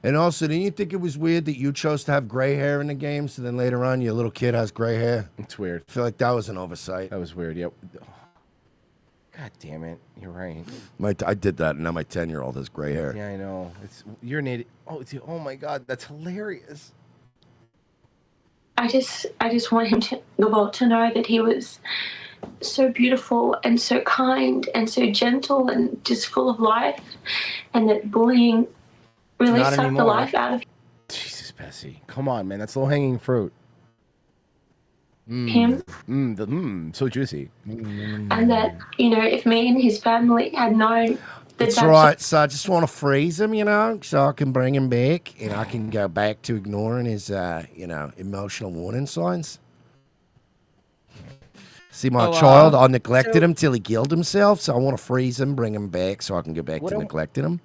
and also didn't you think it was weird that you chose to have gray hair in the game, so then later on your little kid has gray hair? It's weird. I feel like that was an oversight. That was weird. Yep. God damn it! You're right. I did that, and now my 10-year-old has gray hair. Yeah, I know. You're an idiot. Oh my God, that's hilarious. I just want the world to know that he was so beautiful and so kind and so gentle and just full of life, and that bullying really Not sucked the anymore. life out of Jesus, Bessie. Come on, man. That's low-hanging fruit. him. So juicy. And that, if me and his family had known that That's right. So I just want to freeze him, so I can bring him back, and I can go back to ignoring his, emotional warning signs. See, my child, I neglected him till he killed himself, so I want to freeze him, bring him back, so I can go back to neglecting him.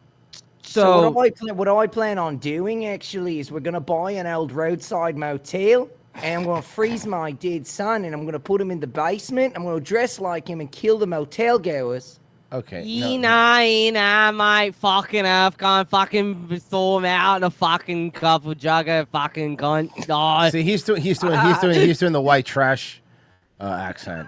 So what I plan on doing actually is we're gonna buy an old roadside motel, and I'm gonna freeze my dead son, and I'm gonna put him in the basement. I'm gonna dress like him and kill the motel goers. Okay. I might fucking have gone fucking throw him out in a fucking cup of jugger, fucking cunt. Oh. See, he's doing the white trash accent.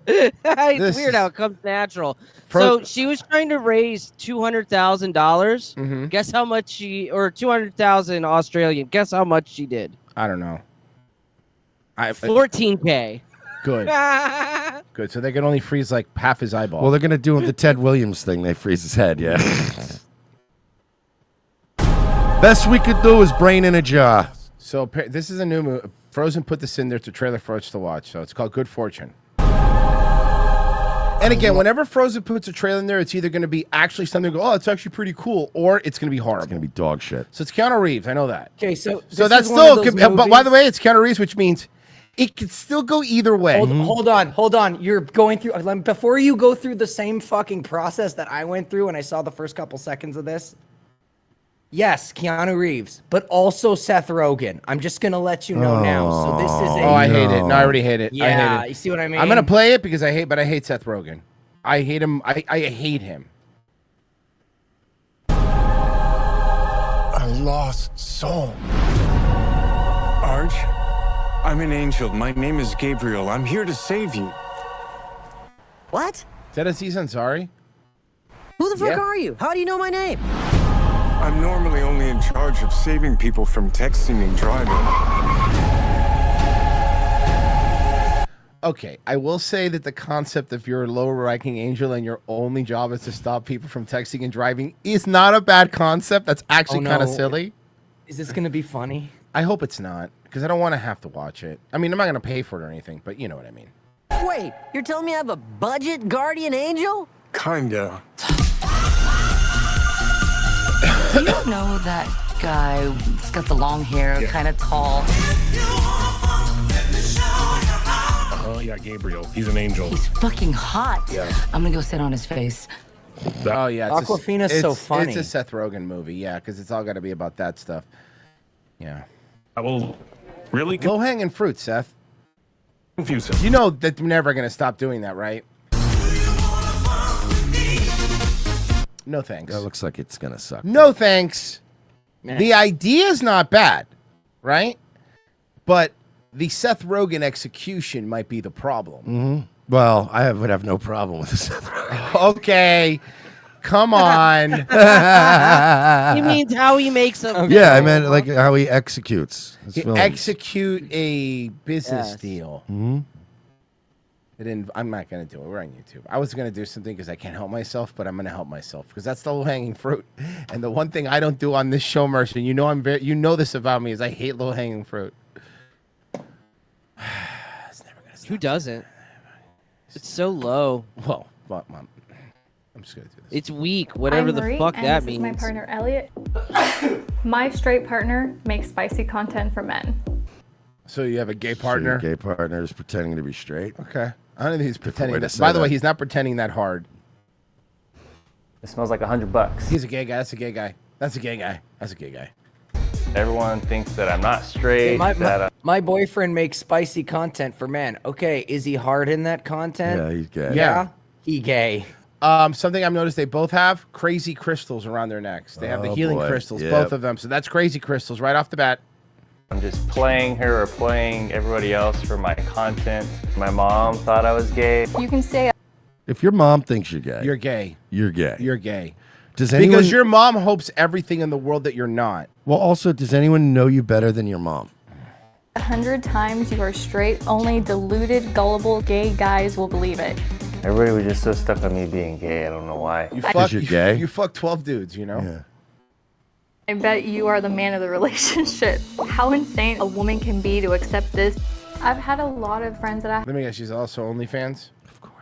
It's weird how it comes natural. So she was trying to raise $200,000. Guess how much or 200,000 Australian. Guess how much she did? I don't know. 14K. Good. Good. So they can only freeze like half his eyeball. Well, they're going to do the Ted Williams thing. They freeze his head, yeah. Best we could do is brain in a jar. So this is a new movie. Frozen put this in there to trailer for us to watch. So it's called Good Fortune. And again, whenever Frozen puts a trailer in there, it's either going to be actually something, it's actually pretty cool, or it's going to be horrible. It's going to be dog shit. So it's Keanu Reeves. I know that. Okay, so that's is one of still, those but by the movies- way, it's Keanu Reeves, which means it could still go either way. Hold on. You're going through before you go through the same fucking process that I went through when I saw the first couple seconds of this. Yes, Keanu Reeves, but also Seth Rogen. I'm just gonna let you know now. So this is a. Oh, I hate it. No, I already hate it. Yeah, I hate it. you see what I mean? I'm gonna play it because I hate Seth Rogen. I hate him. I hate him. A lost soul. Arch, I'm an angel. My name is Gabriel. I'm here to save you. What? Is that Aziz Ansari? Who the fuck are you? How do you know my name? I'm normally only in charge of saving people from texting and driving. Okay, I will say that the concept of you're a lower-ranking angel and your only job is to stop people from texting and driving is not a bad concept. That's actually kind of silly. Is this gonna be funny? I hope it's not, because I don't want to have to watch it. I mean, I'm not going to pay for it or anything, but you know what I mean. Wait, you're telling me I have a budget guardian angel? Kinda. Do you know that guy? He's got the long hair, kind of tall. Oh, yeah, Gabriel. He's an angel. He's fucking hot. Yeah. I'm gonna go sit on his face. Oh, yeah. Aquafina's so funny. It's a Seth Rogen movie, yeah, because it's all got to be about that stuff. Yeah. I will really low-hanging fruit, Seth. confuse him. You know that they're never going to stop doing that, right? No thanks. That looks like it's gonna suck. No thanks. The idea is not bad, right? But the Seth Rogen execution might be the problem. Mm-hmm. Well, would have no problem with the Seth Rogen. Okay. Come on. He means how he makes a film. Yeah, I meant like how he executes his He films. execute a business deal. Mm-hmm. I'm not going to do it. We're on YouTube. I was going to do something because I can't help myself, but I'm going to help myself because that's the low-hanging fruit. And the one thing I don't do on this show, Mercy, you know this about me, is I hate low-hanging fruit. Who doesn't? It's so low. Well, I'm just going to do this. It's weak, whatever I'm the Marie, fuck and that this means. is my partner, Elliot. My straight partner makes spicy content for men. So you have a gay partner? So your gay partner is pretending to be straight. Okay. I don't think he's pretending way to that. say By the way, that. he's not pretending that hard. It smells like $100. He's a gay guy. That's a gay guy. That's a gay guy. That's a gay guy. Everyone thinks that I'm not straight. My boyfriend makes spicy content for men. Okay, is he hard in that content? Yeah, he's gay. Yeah. He gay. Something I've noticed they both have crazy crystals around their necks. They have the Oh, healing boy. crystals, Yep. both of them. So that's crazy crystals right off the bat. I'm just playing her or playing everybody else for my content. My mom thought I was gay. You can say If your mom thinks you're gay, You're gay. You're gay. You're gay. Does anyone? Because your mom hopes everything in the world that you're not. Well, also, does anyone know you better than your mom? 100 times you are straight. Only deluded, gullible gay guys will believe it. Everybody was just so stuck on me being gay. I don't know why. You're gay? You fuck 12 dudes, you know? Yeah. I bet you are the man of the relationship. How insane a woman can be to accept this. I've had a lot of friends that I Let me guess, she's also OnlyFans?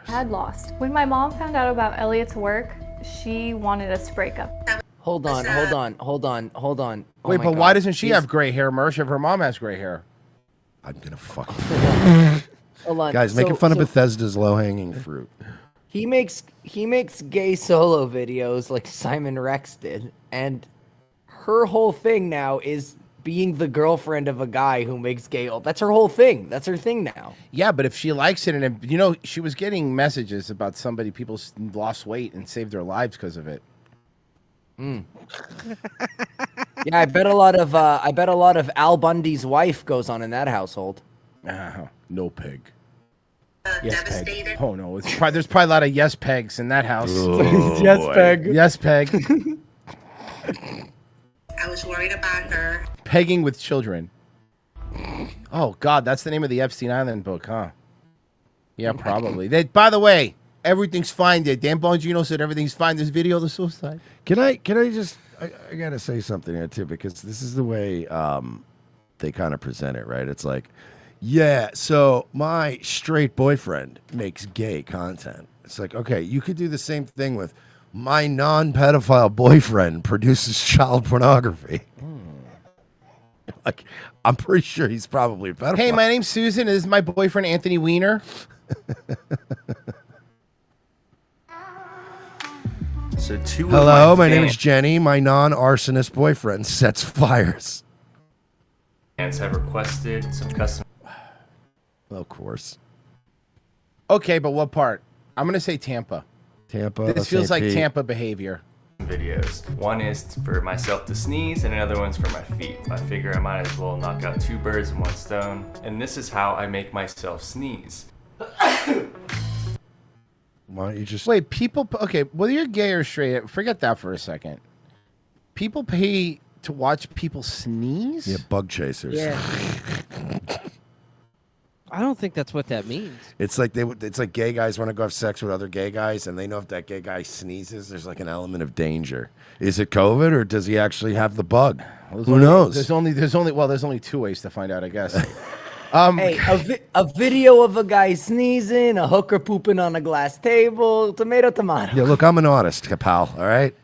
had lost. When my mom found out about Elliot's work, she wanted us to break up. Hold on. Oh Wait, my but why God. doesn't she He's- have gray hair, Mersh, if her mom has gray hair? I'm gonna fuck. Hold on. Guys, making fun of Bethesda's low-hanging fruit. He makes gay solo videos like Simon Rex did, and her whole thing now is being the girlfriend of a guy who makes gay. That's her whole thing. That's her thing now. Yeah, but if she likes it, and you know, she was getting messages about people lost weight and saved their lives because of it. Yeah, I bet a lot of Al Bundy's wife goes on in that household. No pig. Yes, Peg. Oh no, there's probably a lot of yes pegs in that house. Oh, Yes, boy. Peg. Yes, peg. I was worried about her. Pegging with children. Oh God, that's the name of the Epstein Island book, huh? Yeah, probably. By the way, everything's fine there. Dan Bongino said everything's fine. There's video of the suicide. Can I just? I gotta say something here too, because this is the way they kind of present it, right? It's like, yeah, so my straight boyfriend makes gay content. It's like, okay, you could do the same thing with my non-pedophile boyfriend produces child pornography. Like, I'm pretty sure he's probably a pedophile. Hey, my name's Susan. This is my boyfriend, Anthony Weiner. So Hello, my name is Jenny. My non-arsonist boyfriend sets fires. Fans have requested some custom. Of course. Okay, but what part? I'm going to say Tampa. Tampa. This feels St. like Pete. Tampa behavior. Videos. One is for myself to sneeze, and another one's for my feet. I figure I might as well knock out two birds in one stone. And this is how I make myself sneeze. Why don't you just Wait, people... Okay, whether you're gay or straight, forget that for a second. People pay to watch people sneeze? Yeah, bug chasers. Yeah. I don't think that's what that means. It's like it's like gay guys want to go have sex with other gay guys, and they know if that gay guy sneezes, there's like an element of danger. Is it COVID, or does he actually have the bug? Who knows? There's only two ways to find out, I guess. Hey, a video of a guy sneezing, a hooker pooping on a glass table, tomato. Yeah, look, I'm an artist, pal. All right.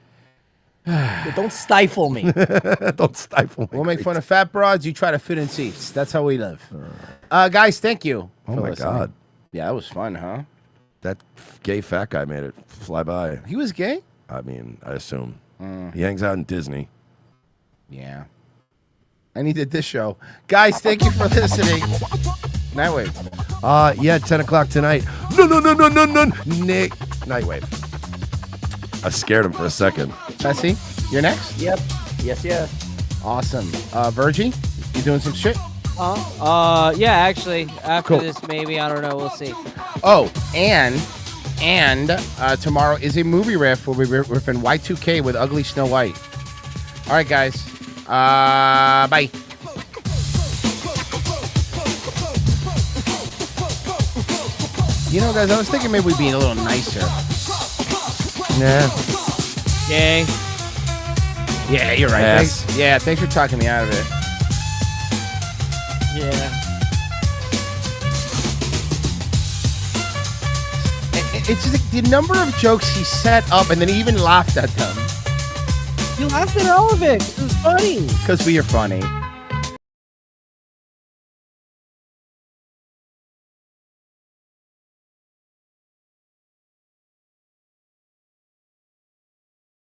Don't stifle me. Don't stifle me. We'll make fun of fat broads. You try to fit in seats. That's how we live. Guys, thank you. Oh for my listening. God. Yeah, that was fun, huh? That gay fat guy made it fly by. He was gay? I mean, I assume. He hangs out in Disney. Yeah. And he did this show. Guys, thank you for listening. Nightwave. Yeah, 10 o'clock tonight. No, Nick. Nightwave. I scared him for a second. Bessie, you're next? Yep. Yes. Awesome. Virgie, you doing some shit? Yeah, actually, after Cool. this, maybe, I don't know, we'll see. Oh, and tomorrow is a movie riff where we riffing Y2K with Ugly Snow White. All right, guys. Bye. You know, guys, I was thinking maybe we'd be a little nicer. Nah. Yay. Yeah, you're right. Yes. Thanks for talking me out of it. Yeah. It's just like the number of jokes he set up, and then he even laughed at them. You laughed at all of it. It was funny. Because we are funny.